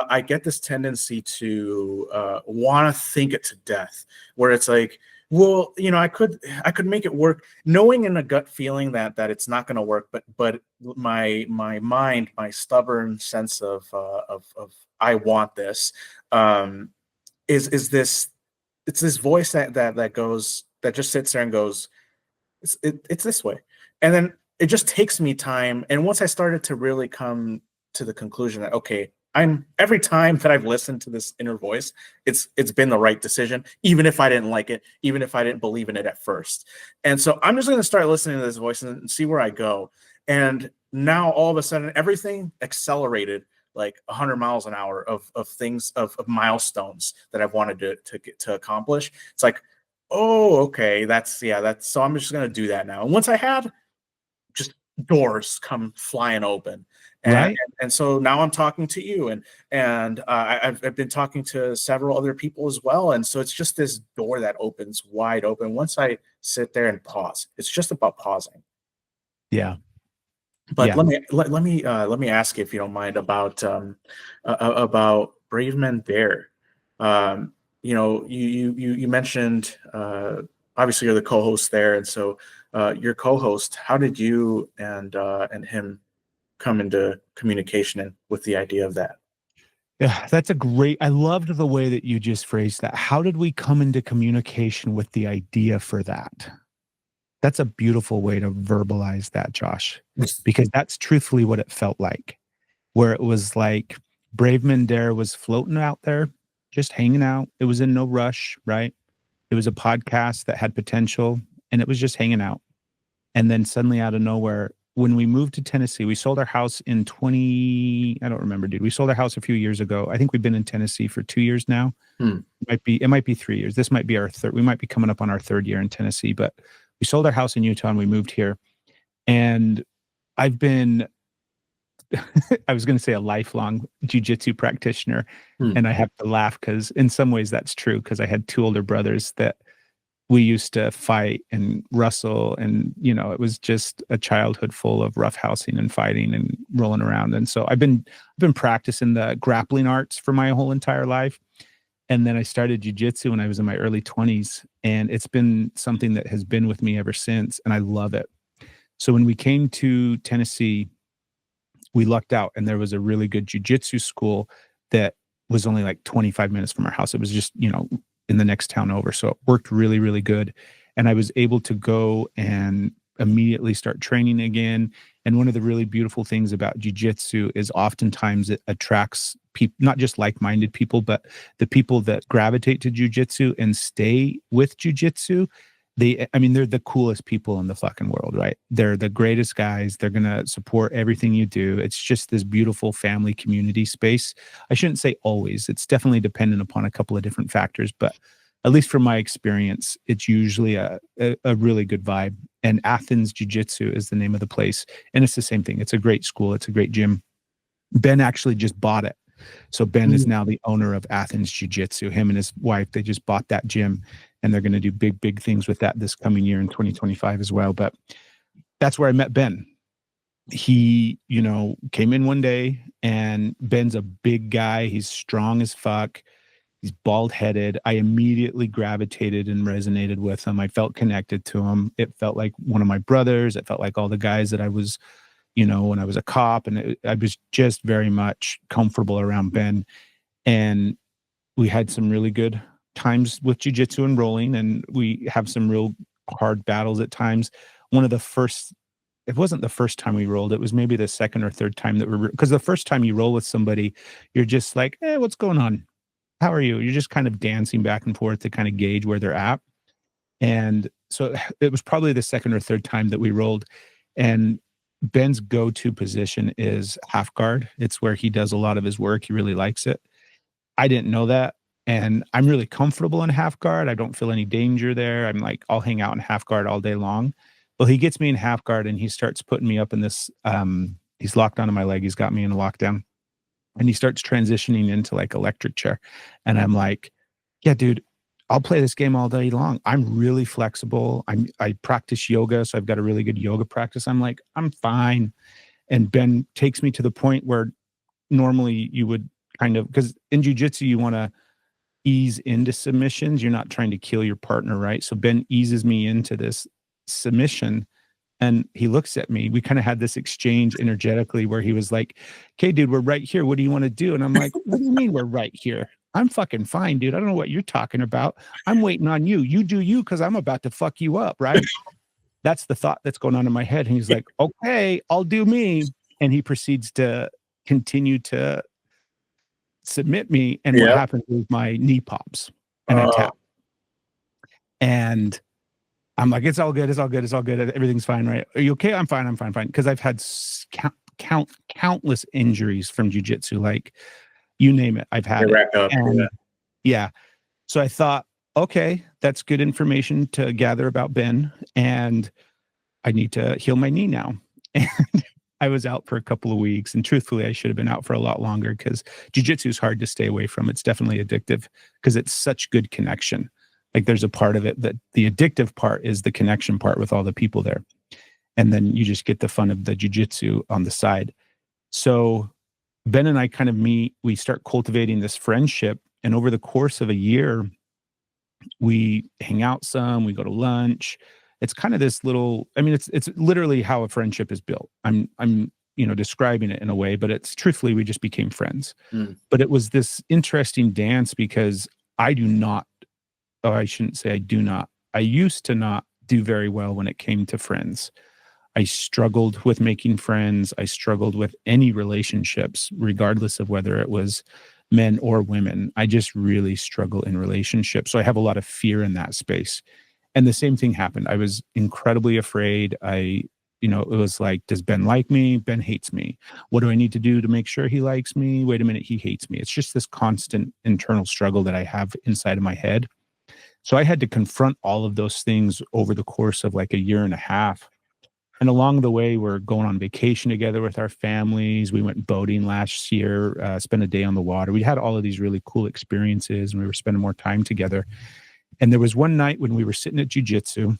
I get this tendency to want to think it to death, where it's like, well, I could make it work, knowing in a gut feeling that it's not going to work, but my mind, my stubborn sense of I want this, is this, it's this voice that goes, that just sits there and goes, it's this way. And then it just takes me time. And once I started to really come to the conclusion that, okay, every time that I've listened to this inner voice, it's been the right decision, even if I didn't like it, even if I didn't believe in it at first. And so I'm just going to start listening to this voice and see where I go. And now all of a sudden, everything accelerated like 100 miles an hour of things, of milestones that I've wanted to accomplish. It's like, oh, okay, that's so I'm just going to do that now. And once I had, just doors come flying open. Right. And so now I'm talking to you, and I've been talking to several other people as well, and so it's just this door that opens wide open once I sit there and pause. It's just about pausing. Yeah. But Yeah. let me ask you, if you don't mind, about Brave Men Dare. You mentioned, obviously you're the co-host there, and so your co-host. How did you and him come into communication and with the idea of that? Yeah, that's a great. I loved the way that you just phrased that. How did we come into communication with the idea for that? That's a beautiful way to verbalize that, Josh, because that's truthfully what it felt like, where it was like Braveman Dare was floating out there, just hanging out. It was in no rush, right? It was a podcast that had potential and it was just hanging out. And then suddenly out of nowhere, when we moved to Tennessee, we sold our house in I don't remember, dude. We sold our house a few years ago. I think we've been in Tennessee for 2 years now. Hmm. It might be 3 years. This might be our third. We might be coming up on our third year in Tennessee, but we sold our house in Utah and we moved here. And I've been, I was going to say a lifelong jujitsu practitioner. Hmm. And I have to laugh because in some ways that's true, because I had two older brothers that we used to fight and wrestle, and it was just a childhood full of roughhousing and fighting and rolling around. And so I've been practicing the grappling arts for my whole entire life. And then I started jiu-jitsu when I was in my early 20s, and it's been something that has been with me ever since, and I love it. So when we came to Tennessee, we lucked out, and there was a really good jiu-jitsu school that was only like 25 minutes from our house. It was just, in the next town over. So it worked really, really good. And I was able to go and immediately start training again. And one of the really beautiful things about jiu-jitsu is oftentimes it attracts people, not just like-minded people, but the people that gravitate to jiu-jitsu and stay with jiu-jitsu. They're the coolest people in the fucking world, right? They're the greatest guys. They're going to support everything you do. It's just this beautiful family community space. I shouldn't say always. It's definitely dependent upon a couple of different factors, but at least from my experience, it's usually a really good vibe. And Athens Jiu-Jitsu is the name of the place. And it's the same thing. It's a great school. It's a great gym. Ben actually just bought it. So Ben is now the owner of Athens Jiu-Jitsu. Him and his wife, they just bought that gym, and they're going to do big, big things with that this coming year in 2025 as well. But that's where I met Ben. He, came in one day, and Ben's a big guy. He's strong as fuck. He's bald-headed. I immediately gravitated and resonated with him. I felt connected to him. It felt like one of my brothers. It felt like all the guys that I was, when I was a cop, and I was just very much comfortable around Ben. And we had some really good times with jiu-jitsu and rolling, and we have some real hard battles at times. It wasn't the first time we rolled. It was maybe the second or third time because the first time you roll with somebody, you're just like, what's going on? How are you? You're just kind of dancing back and forth to kind of gauge where they're at. And so it was probably the second or third time that we rolled. And Ben's go-to position is half guard. It's where he does a lot of his work. He really likes it. I didn't know that. And I'm really comfortable in half guard. I don't feel any danger there. I'm like, I'll hang out in half guard all day long. Well, he gets me in half guard and he starts putting me up in this, he's locked onto my leg. He's got me in a lockdown. And he starts transitioning into like electric chair. And I'm like, yeah, dude, I'll play this game all day long. I'm really flexible. I practice yoga, so I've got a really good yoga practice. I'm like, I'm fine. And Ben takes me to the point where normally you would kind of, because in jiu-jitsu, you want to ease into submissions. You're not trying to kill your partner, right? So Ben eases me into this submission. And he looks at me. We kind of had this exchange energetically where he was like, okay, dude, we're right here. What do you want to do? And I'm like, what do you mean we're right here? I'm fucking fine, dude. I don't know what you're talking about. I'm waiting on you. You do you, because I'm about to fuck you up, right? That's the thought that's going on in my head. And he's like, okay, I'll do me. And he proceeds to continue to submit me. And what happens is my knee pops and I tap. And I'm like, it's all good. It's all good. It's all good. Everything's fine, right? Are you okay? I'm fine. I'm fine. Fine. Because I've had countless injuries from jiu-jitsu, like you name it. I've had it. And yeah. So I thought, okay, that's good information to gather about Ben, and I need to heal my knee now. And I was out for a couple of weeks, and truthfully, I should have been out for a lot longer because jujitsu is hard to stay away from. It's definitely addictive because it's such good connection. Like there's a part of it that the addictive part is the connection part with all the people there. And then you just get the fun of the jujitsu on the side. So Ben and I kind of meet, we start cultivating this friendship. And over the course of a year, we hang out some, we go to lunch. It's kind of this little, I mean, it's literally how a friendship is built. I'm describing it in a way, but it's truthfully, we just became friends. But it was this interesting dance because I shouldn't say I do not. I used to not do very well when it came to friends. I struggled with making friends. I struggled with any relationships, regardless of whether it was men or women. I just really struggle in relationships. So I have a lot of fear in that space. And the same thing happened. I was incredibly afraid. It was like, does Ben like me? Ben hates me. What do I need to do to make sure he likes me? Wait a minute, he hates me. It's just this constant internal struggle that I have inside of my head. So I had to confront all of those things over the course of like a year and a half. And along the way, we're going on vacation together with our families. We went boating last year, spent a day on the water. We had all of these really cool experiences, and we were spending more time together. And there was one night when we were sitting at jiu-jitsu,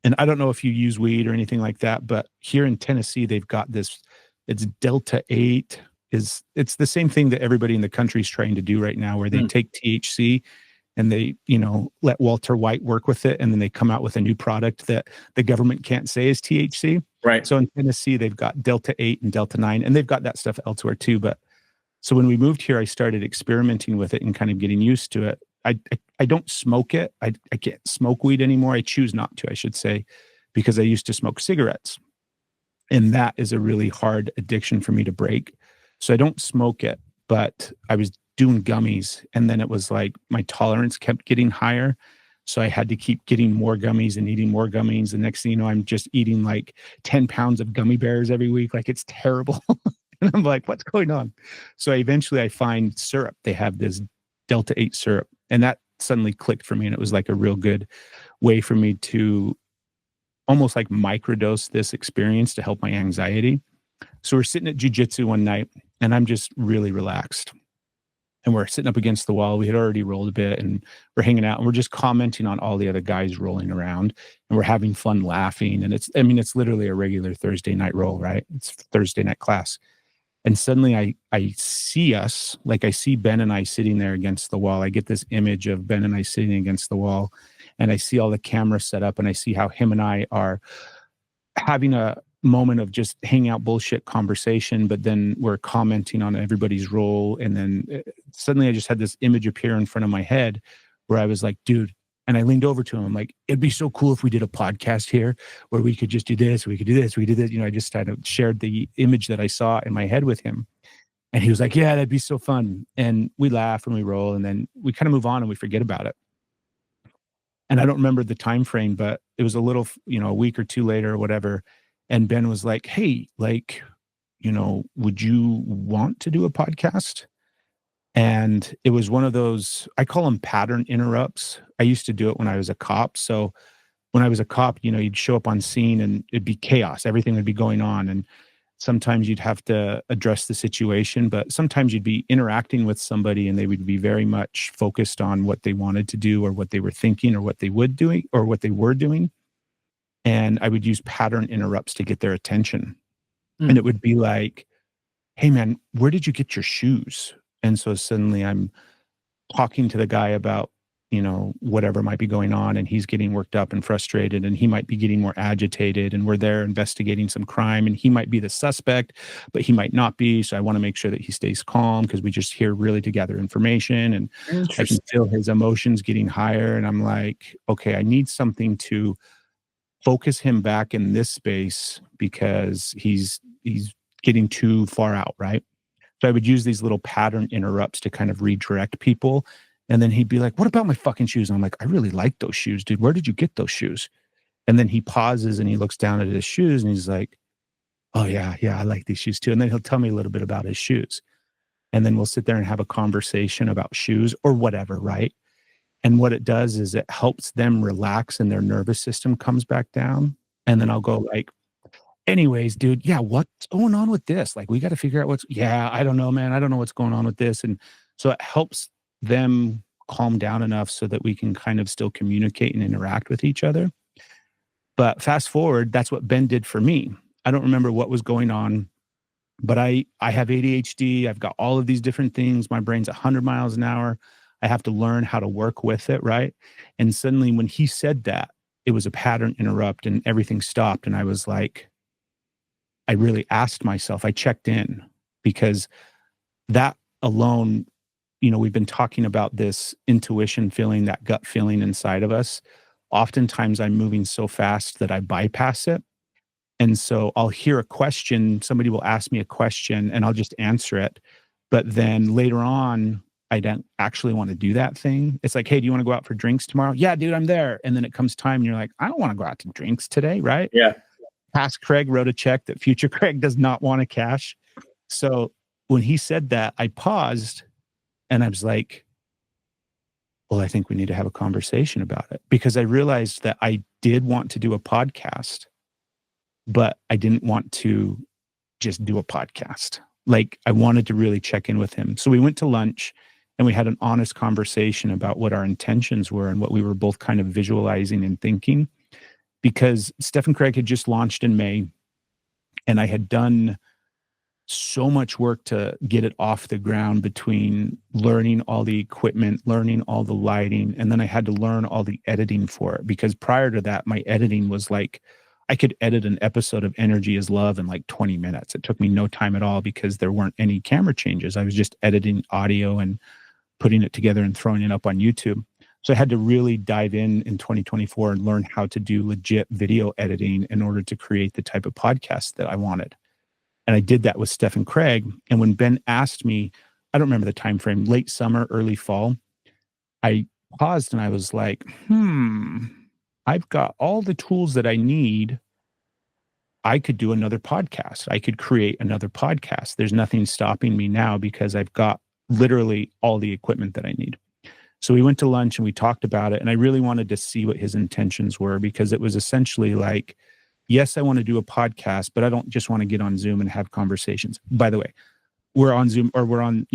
and I don't know if you use weed or anything like that, but here in Tennessee, they've got this, it's Delta 8. It's the same thing that everybody in the country is trying to do right now, where they take THC and they, let Walter White work with it. And then they come out with a new product that the government can't say is THC. Right. So in Tennessee, they've got Delta 8 and Delta 9, and they've got that stuff elsewhere too. But so when we moved here, I started experimenting with it and kind of getting used to it. I don't smoke it. I can't smoke weed anymore. I choose not to, I should say, because I used to smoke cigarettes. And that is a really hard addiction for me to break. So I don't smoke it, but I was doing gummies. And then it was like my tolerance kept getting higher. So I had to keep getting more gummies and eating more gummies. The next thing you know, I'm just eating like 10 pounds of gummy bears every week. Like it's terrible. And I'm like, what's going on? So eventually I find syrup. They have this Delta 8 syrup. And that suddenly clicked for me. And it was like a real good way for me to almost like microdose this experience to help my anxiety. So we're sitting at jiu-jitsu one night and I'm just really relaxed. And we're sitting up against the wall. We had already rolled a bit and we're hanging out and we're just commenting on all the other guys rolling around and we're having fun laughing. And it's literally a regular Thursday night roll, right? It's Thursday night class. And suddenly I see us, like I see Ben and I sitting there against the wall. I get this image of Ben and I sitting against the wall and I see all the cameras set up and I see how him and I are having a moment of just hang out bullshit conversation, but then we're commenting on everybody's role. And then suddenly I just had this image appear in front of my head where I was like, dude, and I leaned over to him. I'm like, it'd be so cool if we did a podcast here where we could just do this, we could do this, we did this. I just kind of shared the image that I saw in my head with him. And he was like, yeah, that'd be so fun. And we laugh and we roll and then we kind of move on and we forget about it. And I don't remember the time frame, but it was a little, a week or two later or whatever. And Ben was like, hey, would you want to do a podcast? And it was one of those, I call them pattern interrupts. I used to do it when I was a cop. So when I was a cop, you'd show up on scene and it'd be chaos. Everything would be going on. And sometimes you'd have to address the situation, but sometimes you'd be interacting with somebody and they would be very much focused on what they wanted to do or what they were thinking or what they would doing or what they were doing. And I would use pattern interrupts to get their attention. And it would be like, hey man, where did you get your shoes? And so suddenly I'm talking to the guy about, whatever might be going on and he's getting worked up and frustrated and he might be getting more agitated and we're there investigating some crime and he might be the suspect, but he might not be. So I want to make sure that he stays calm because we just here really to gather information and I can feel his emotions getting higher. And I'm like, okay, I need something to focus him back in this space because he's getting too far out, right? So I would use these little pattern interrupts to kind of redirect people. And then he'd be like, what about my fucking shoes? And I'm like, I really like those shoes, dude. Where did you get those shoes? And then he pauses and he looks down at his shoes and he's like, oh yeah, I like these shoes too. And then he'll tell me a little bit about his shoes. And then we'll sit there and have a conversation about shoes or whatever, right? And what it does is it helps them relax and their nervous system comes back down. And then I'll go like, anyways, dude, yeah, what's going on with this? Like, we got to figure out I don't know, man. I don't know what's going on with this. And so it helps them calm down enough so that we can kind of still communicate and interact with each other. But fast forward, that's what Ben did for me. I don't remember what was going on, but I have ADHD. I've got all of these different things. My brain's 100 miles an hour. I have to learn how to work with it, right? And suddenly when he said that, it was a pattern interrupt and everything stopped. And I was like, I really asked myself, I checked in, because that alone, we've been talking about this intuition feeling, that gut feeling inside of us. Oftentimes I'm moving so fast that I bypass it. And so I'll hear a question, somebody will ask me a question and I'll just answer it. But then later on, I don't actually want to do that thing. It's like, hey, do you want to go out for drinks tomorrow? Yeah, dude, I'm there. And then it comes time and you're like, I don't want to go out to drinks today, right? Yeah. Past Craig wrote a check that future Craig does not want to cash. So when he said that, I paused and I was like, well, I think we need to have a conversation about it, because I realized that I did want to do a podcast, but I didn't want to just do a podcast. Like, I wanted to really check in with him. So we went to lunch and we had an honest conversation about what our intentions were and what we were both kind of visualizing and thinking, because Steph and Craig had just launched in May and I had done so much work to get it off the ground, between learning all the equipment, learning all the lighting, and then I had to learn all the editing for it, because prior to that, my editing was like, I could edit an episode of Energy is Love in like 20 minutes. It took me no time at all because there weren't any camera changes. I was just editing audio and putting it together and throwing it up on YouTube. So I had to really dive in 2024 and learn how to do legit video editing in order to create the type of podcast that I wanted. And I did that with Steph and Craig. And when Ben asked me, I don't remember the time frame, late summer, early fall, I paused and I was like, I've got all the tools that I need. I could do another podcast. I could create another podcast. There's nothing stopping me now because I've got literally all the equipment that I need. So we went to lunch and we talked about it. And I really wanted to see what his intentions were, because it was essentially like, yes, I want to do a podcast, but I don't just want to get on Zoom and have conversations. By the way, we're on Zoom, or we're on,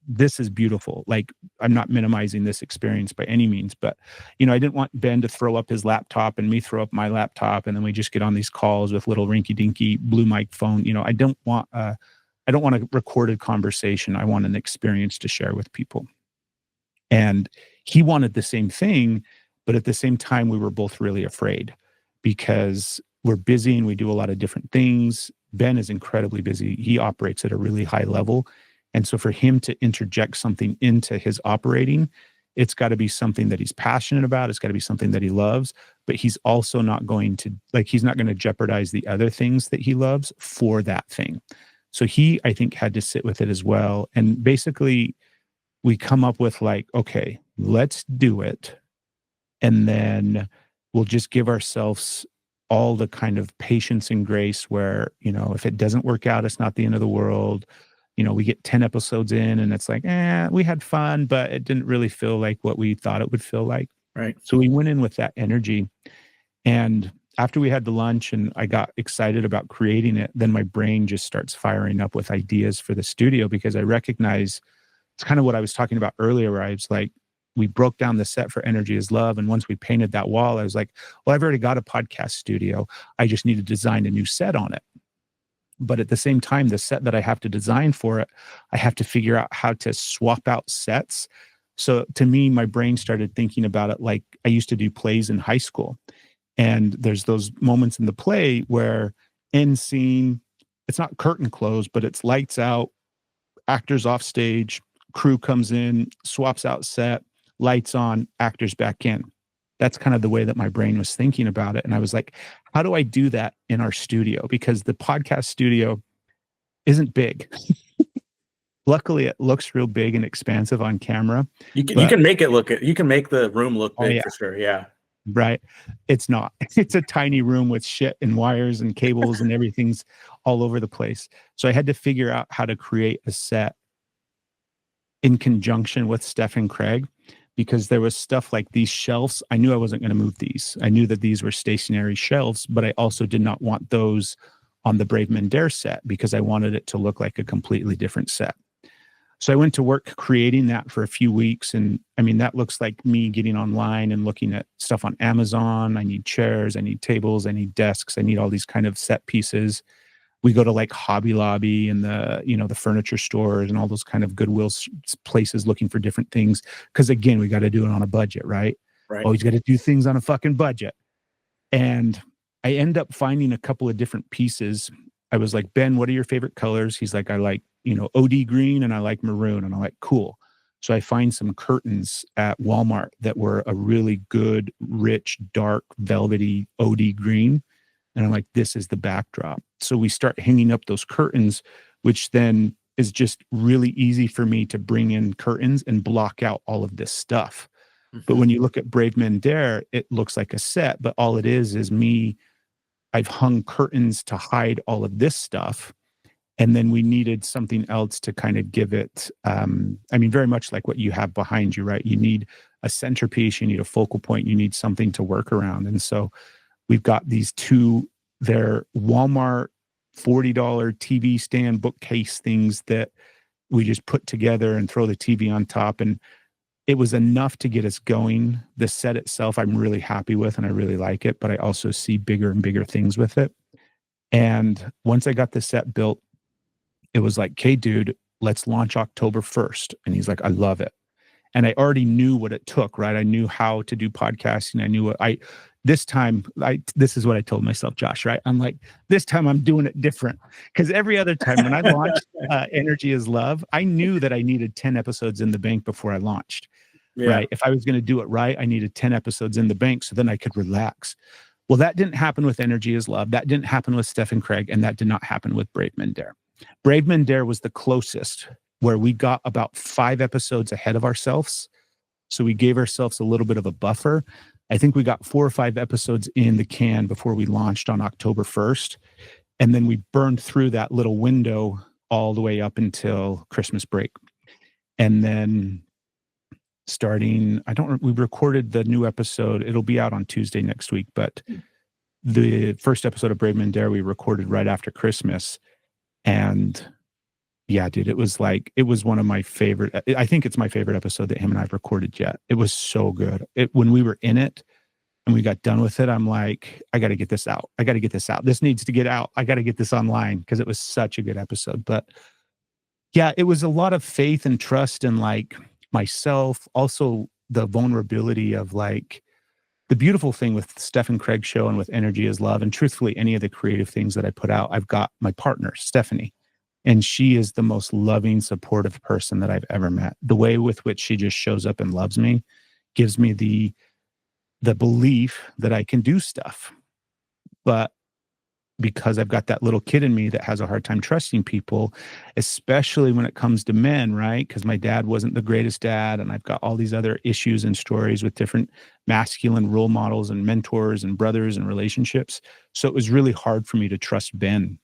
this is beautiful. Like, I'm not minimizing this experience by any means, but, I didn't want Ben to throw up his laptop and me throw up my laptop. And then we just get on these calls with little rinky dinky blue mic phone. I don't want a recorded conversation. I want an experience to share with people. And he wanted the same thing, but at the same time, we were both really afraid, because we're busy and we do a lot of different things. Ben is incredibly busy. He operates at a really high level. And so for him to interject something into his operating, it's got to be something that he's passionate about. It's got to be something that he loves, but he's also not going to, he's not going to jeopardize the other things that he loves for that thing. So he, I think, had to sit with it as well. And basically we come up with like, okay, let's do it. And then we'll just give ourselves all the kind of patience and grace where, if it doesn't work out, it's not the end of the world. We get 10 episodes in and it's like, we had fun, but it didn't really feel like what we thought it would feel like. Right. So we went in with that energy. And after we had the lunch and I got excited about creating it, then my brain just starts firing up with ideas for the studio, because I recognize it's kind of what I was talking about earlier, where I was like, we broke down the set for Energy is Love. And once we painted that wall, I was like, well, I've already got a podcast studio. I just need to design a new set on it. But at the same time, the set that I have to design for it, I have to figure out how to swap out sets. So to me, my brain started thinking about it like I used to do plays in high school. And there's those moments in the play where end scene, it's not curtain close, but it's lights out, actors off stage, crew comes in, swaps out set, lights on, actors back in. That's kind of the way that my brain was thinking about it. And I was like, how do I do that in our studio? Because the podcast studio isn't big. Luckily, it looks real big and expansive on camera. You can make the room look big for sure. Yeah. Right. It's not. It's a tiny room with shit and wires and cables and everything's all over the place. So I had to figure out how to create a set in conjunction with Steph and Craig, because there was stuff like these shelves. I knew I wasn't going to move these. I knew that these were stationary shelves, but I also did not want those on the Brave Men Dare set because I wanted it to look like a completely different set. So I went to work creating that for a few weeks. And I mean, that looks like me getting online and looking at stuff on Amazon. I need chairs, I need tables, I need desks, I need all these kind of set pieces. We go to like Hobby Lobby and the furniture stores and all those kind of Goodwill places looking for different things. Cause again, we got to do it on a budget, right? Right. Always got to do things on a fucking budget. And I end up finding a couple of different pieces. I was like, Ben, what are your favorite colors? He's like, I like, OD green and I like maroon. And I'm like, cool. So I find some curtains at Walmart that were a really good, rich, dark, velvety OD green. And I'm like, this is the backdrop. So we start hanging up those curtains, which then is just really easy for me to bring in curtains and block out all of this stuff. Mm-hmm. But when you look at Brave Men Dare, it looks like a set, but all it is me. I've hung curtains to hide all of this stuff. And then we needed something else to kind of give it, very much like what you have behind you, right? You need a centerpiece, you need a focal point, you need something to work around. And so we've got these they're Walmart $40 TV stand bookcase things that we just put together and throw the TV on top. And it was enough to get us going. The set itself, I'm really happy with, and I really like it, but I also see bigger and bigger things with it. And once I got the set built, it was like, okay, dude, let's launch October 1st. And he's like, I love it. And I already knew what it took, right? I knew how to do podcasting. I knew this is what I told myself, Josh, right? I'm like, this time I'm doing it different. Because every other time when I launched Energy is Love, I knew that I needed 10 episodes in the bank before I launched, right? If I was going to do it right, I needed 10 episodes in the bank so then I could relax. Well, that didn't happen with Energy is Love. That didn't happen with Steph and Craig. And that did not happen with Brave Men Dare. Brave Men Dare was the closest, where we got about 5 episodes ahead of ourselves. So we gave ourselves a little bit of a buffer. I think we got 4 or 5 episodes in the can before we launched on October 1st. And then we burned through that little window all the way up until Christmas break. And then we recorded the new episode. It'll be out on Tuesday next week, but the first episode of Brave Men Dare, we recorded right after Christmas. And yeah, dude, it was one of my favorite. I think it's my favorite episode that him and I've recorded yet. It was so good. When we were in it and we got done with it, I'm like, I got to get this out. I got to get this out. This needs to get out. I got to get this online because it was such a good episode. But yeah, it was a lot of faith and trust in like myself. Also the vulnerability of like, the beautiful thing with Steph and Craig's show and with Energy is Love, and truthfully, any of the creative things that I put out, I've got my partner, Stephanie, and she is the most loving, supportive person that I've ever met. The way with which she just shows up and loves me gives me the belief that I can do stuff. But because I've got that little kid in me that has a hard time trusting people, especially when it comes to men, right? Because my dad wasn't the greatest dad, and I've got all these other issues and stories with different masculine role models and mentors and brothers and relationships. So it was really hard for me to trust Ben.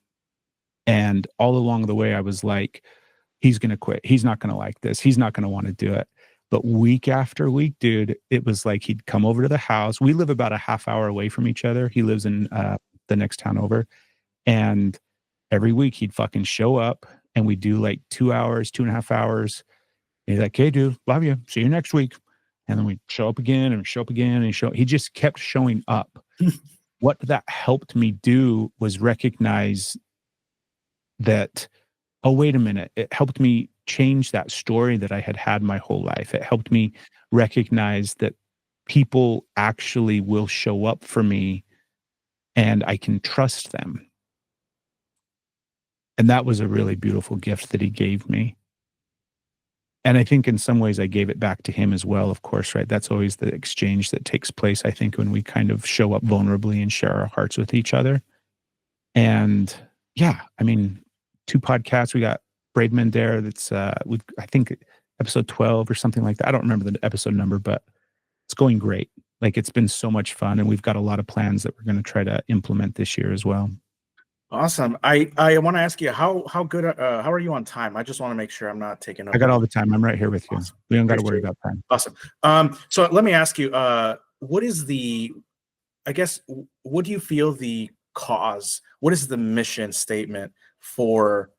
And all along the way, I was like, he's going to quit. He's not going to like this. He's not going to want to do it. But week after week, dude, it was like he'd come over to the house. We live about a half hour away from each other. He lives in the next town over. And every week he'd fucking show up and we'd do like 2 hours, 2.5 hours. And he's like, hey, dude, love you. See you next week. And then we'd show up again and show up again and he just kept showing up. What that helped me do was recognize that, oh, wait a minute. It helped me change that story that I had my whole life. It helped me recognize that people actually will show up for me and I can trust them. And that was a really beautiful gift that he gave me. And I think in some ways I gave it back to him as well, of course, right? That's always the exchange that takes place, I think, when we kind of show up vulnerably and share our hearts with each other. And yeah, I mean, 2 podcasts. We got Brave Men Dare. That's I think episode 12 or something like that. I don't remember the episode number, but it's going great. Like, it's been so much fun, and we've got a lot of plans that we're going to try to implement this year as well. Awesome. I want to ask you how good how are you on time? I just want to make sure I'm not taking up. I got all the time. I'm right here with you. Awesome. We don't got to worry about time. Awesome. So let me ask you, what is what do you feel the cause? What is the mission statement for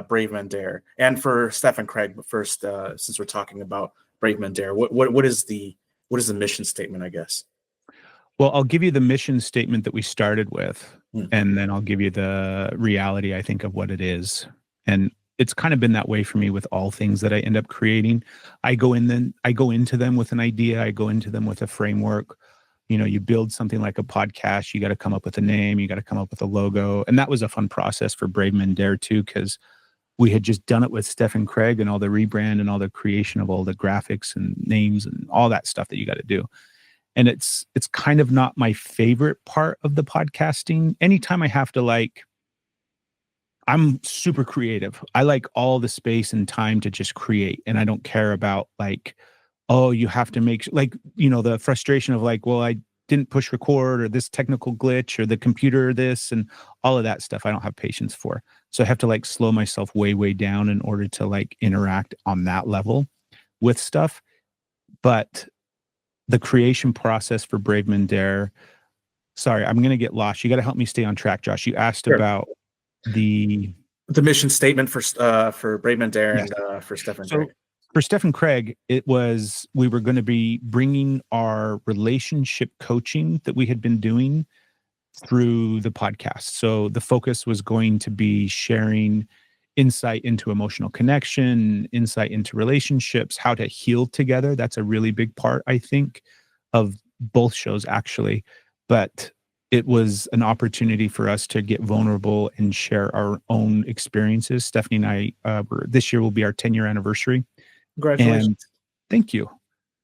Brave Men Dare? And for Steph and Craig, but first, since we're talking about Brave Men Dare, what is the mission statement, I guess? Well, I'll give you the mission statement that we started with, Hmm. and then I'll give you the reality, I think, of what it is. And it's kind of been that way for me with all things that I end up creating. I go into them with an idea, I go into them with a framework. You know, you build something like a podcast, you got to come up with a name, you got to come up with a logo. And that was a fun process for Brave Men Dare too, because we had just done it with Steph and Craig and all the rebrand and all the creation of all the graphics and names and all that stuff that you got to do. And it's kind of not my favorite part of the podcasting. Anytime I have to I'm super creative. I like all the space and time to just create. And I don't care about oh, you have to make the frustration of well, I didn't push record or this technical glitch or the computer this and all of that stuff. I don't have patience for. So I have to slow myself way, way down in order to interact on that level with stuff. But the creation process for Brave Men Dare, sorry, I'm going to get lost. You got to help me stay on track, Josh. You asked about the mission statement for Brave Men Dare. Yes. And for Steph and Craig. For Steph and Craig, it was we were going to be bringing our relationship coaching that we had been doing through the podcast. So the focus was going to be sharing insight into emotional connection, insight into relationships, how to heal together. That's a really big part, I think, of both shows, actually. But it was an opportunity for us to get vulnerable and share our own experiences. Stephanie and I, this year will be our 10-year anniversary. Congratulations. And thank you.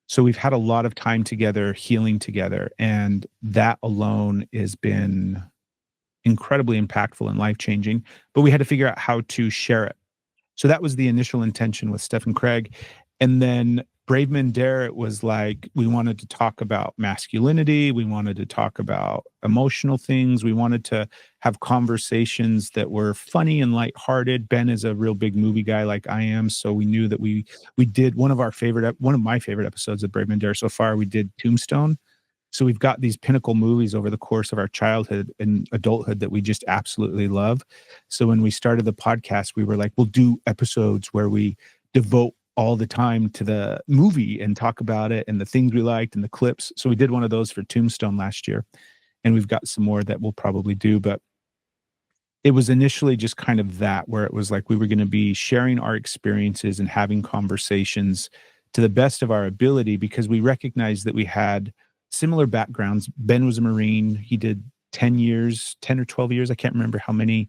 So we've had a lot of time together, healing together, and that alone has been incredibly impactful and life-changing, but we had to figure out how to share it. So that was the initial intention with Steph and Craig. And then Brave Men Dare, it was we wanted to talk about masculinity. We wanted to talk about emotional things. We wanted to have conversations that were funny and lighthearted. Ben is a real big movie guy like I am. So we knew that we did one of my favorite episodes of Brave Men Dare so far. We did Tombstone. So we've got these pinnacle movies over the course of our childhood and adulthood that we just absolutely love. So when we started the podcast, we were we'll do episodes where we devote all the time to the movie and talk about it and the things we liked and the clips. So we did one of those for Tombstone last year, and we've got some more that we'll probably do. But it was initially just kind of that, where it was we were going to be sharing our experiences and having conversations to the best of our ability, because we recognized that we had similar backgrounds. Ben was a Marine. He did 10 or 12 years. I can't remember how many.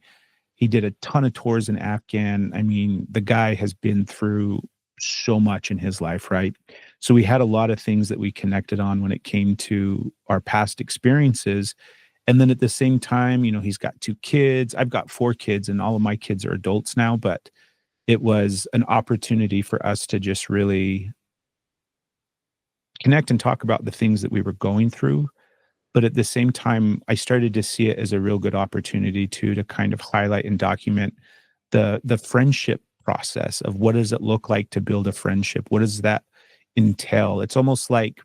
He did a ton of tours in Afghan. I mean, the guy has been through so much in his life, right? So we had a lot of things that we connected on when it came to our past experiences. And then at the same time, he's got 2 kids. I've got 4 kids, and all of my kids are adults now, but it was an opportunity for us to just really connect and talk about the things that we were going through. But at the same time, I started to see it as a real good opportunity to kind of highlight and document the friendship process of what does it look like to build a friendship? What does that entail? It's almost like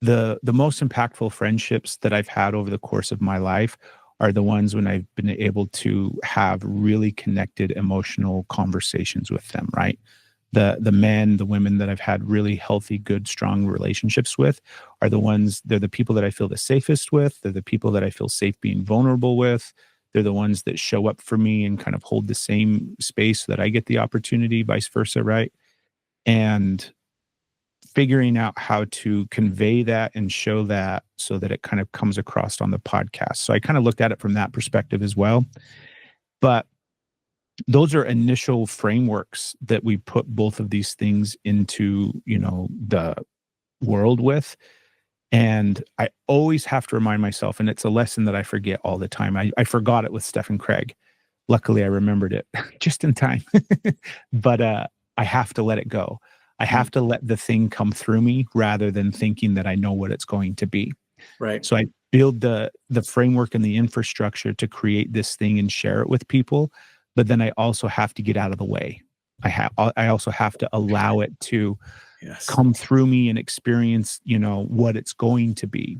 the most impactful friendships that I've had over the course of my life are the ones when I've been able to have really connected emotional conversations with them, right? The men, the women that I've had really healthy, good, strong relationships with are they're the people that I feel the safest with. They're the people that I feel safe being vulnerable with. They're the ones that show up for me and kind of hold the same space so that I get the opportunity, vice versa, right? And figuring out how to convey that and show that so that it kind of comes across on the podcast. So I kind of looked at it from that perspective as well. But those are initial frameworks that we put both of these things into, the world with. And I always have to remind myself, and it's a lesson that I forget all the time. I forgot it with Steph and Craig. Luckily, I remembered it just in time. But I have to let it go. I have to let the thing come through me rather than thinking that I know what it's going to be. Right. So I build the framework and the infrastructure to create this thing and share it with people. But then I also have to get out of the way. I also have to allow it to come through me and experience, what it's going to be.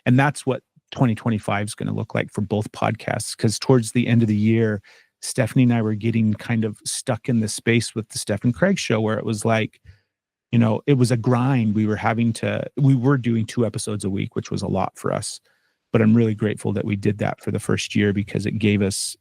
And that's what 2025 is going to look like for both podcasts. Because towards the end of the year, Stephanie and I were getting kind of stuck in the space with the Steph and Craig show, where it was like, it was a grind. We were doing 2 episodes a week, which was a lot for us. But I'm really grateful that we did that for the first year, because it gave us,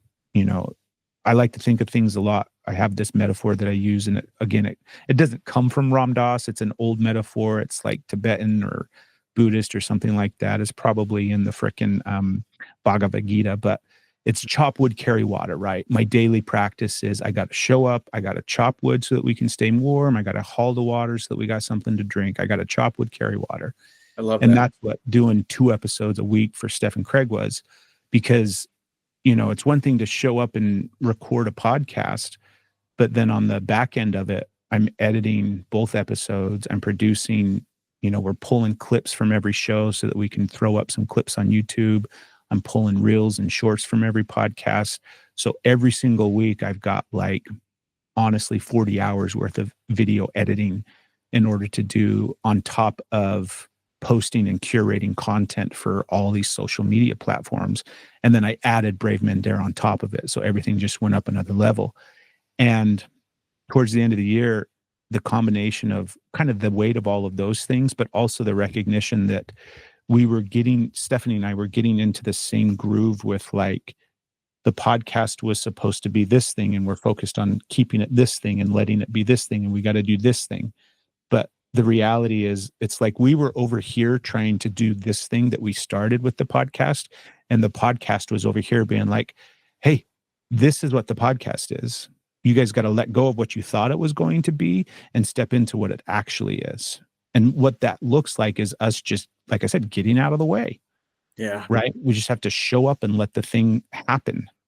I like to think of things a lot. I have this metaphor that I use, and it doesn't come from Ram Dass. It's an old metaphor. It's like Tibetan or Buddhist or something like that. It's probably in the frickin' Bhagavad Gita, but it's chop wood, carry water, right? My daily practice is I got to show up, I got to chop wood so that we can stay warm, I got to haul the water so that we got something to drink, I got to chop wood, carry water. I love that. And that. that's what doing 2 episodes a week for Steph and Craig was, because, it's one thing to show up and record a podcast, but then on the back end of it, I'm editing both episodes, I'm producing, we're pulling clips from every show so that we can throw up some clips on YouTube. I'm pulling reels and shorts from every podcast. So every single week I've got honestly 40 hours worth of video editing in order to do, on top of posting and curating content for all these social media platforms. And then I added Brave Men Dare on top of it. So everything just went up another level. And towards the end of the year, the combination of kind of the weight of all of those things, but also the recognition that Stephanie and I were getting into the same groove with the podcast was supposed to be this thing, and we're focused on keeping it this thing and letting it be this thing, and we got to do this thing. But the reality is, it's like we were over here trying to do this thing that we started with the podcast, and the podcast was over here being like, hey, this is what the podcast is. You guys got to let go of what you thought it was going to be and step into what it actually is. And what that looks like is us just, like I said, getting out of the way. Yeah. Right. We just have to show up and let the thing happen.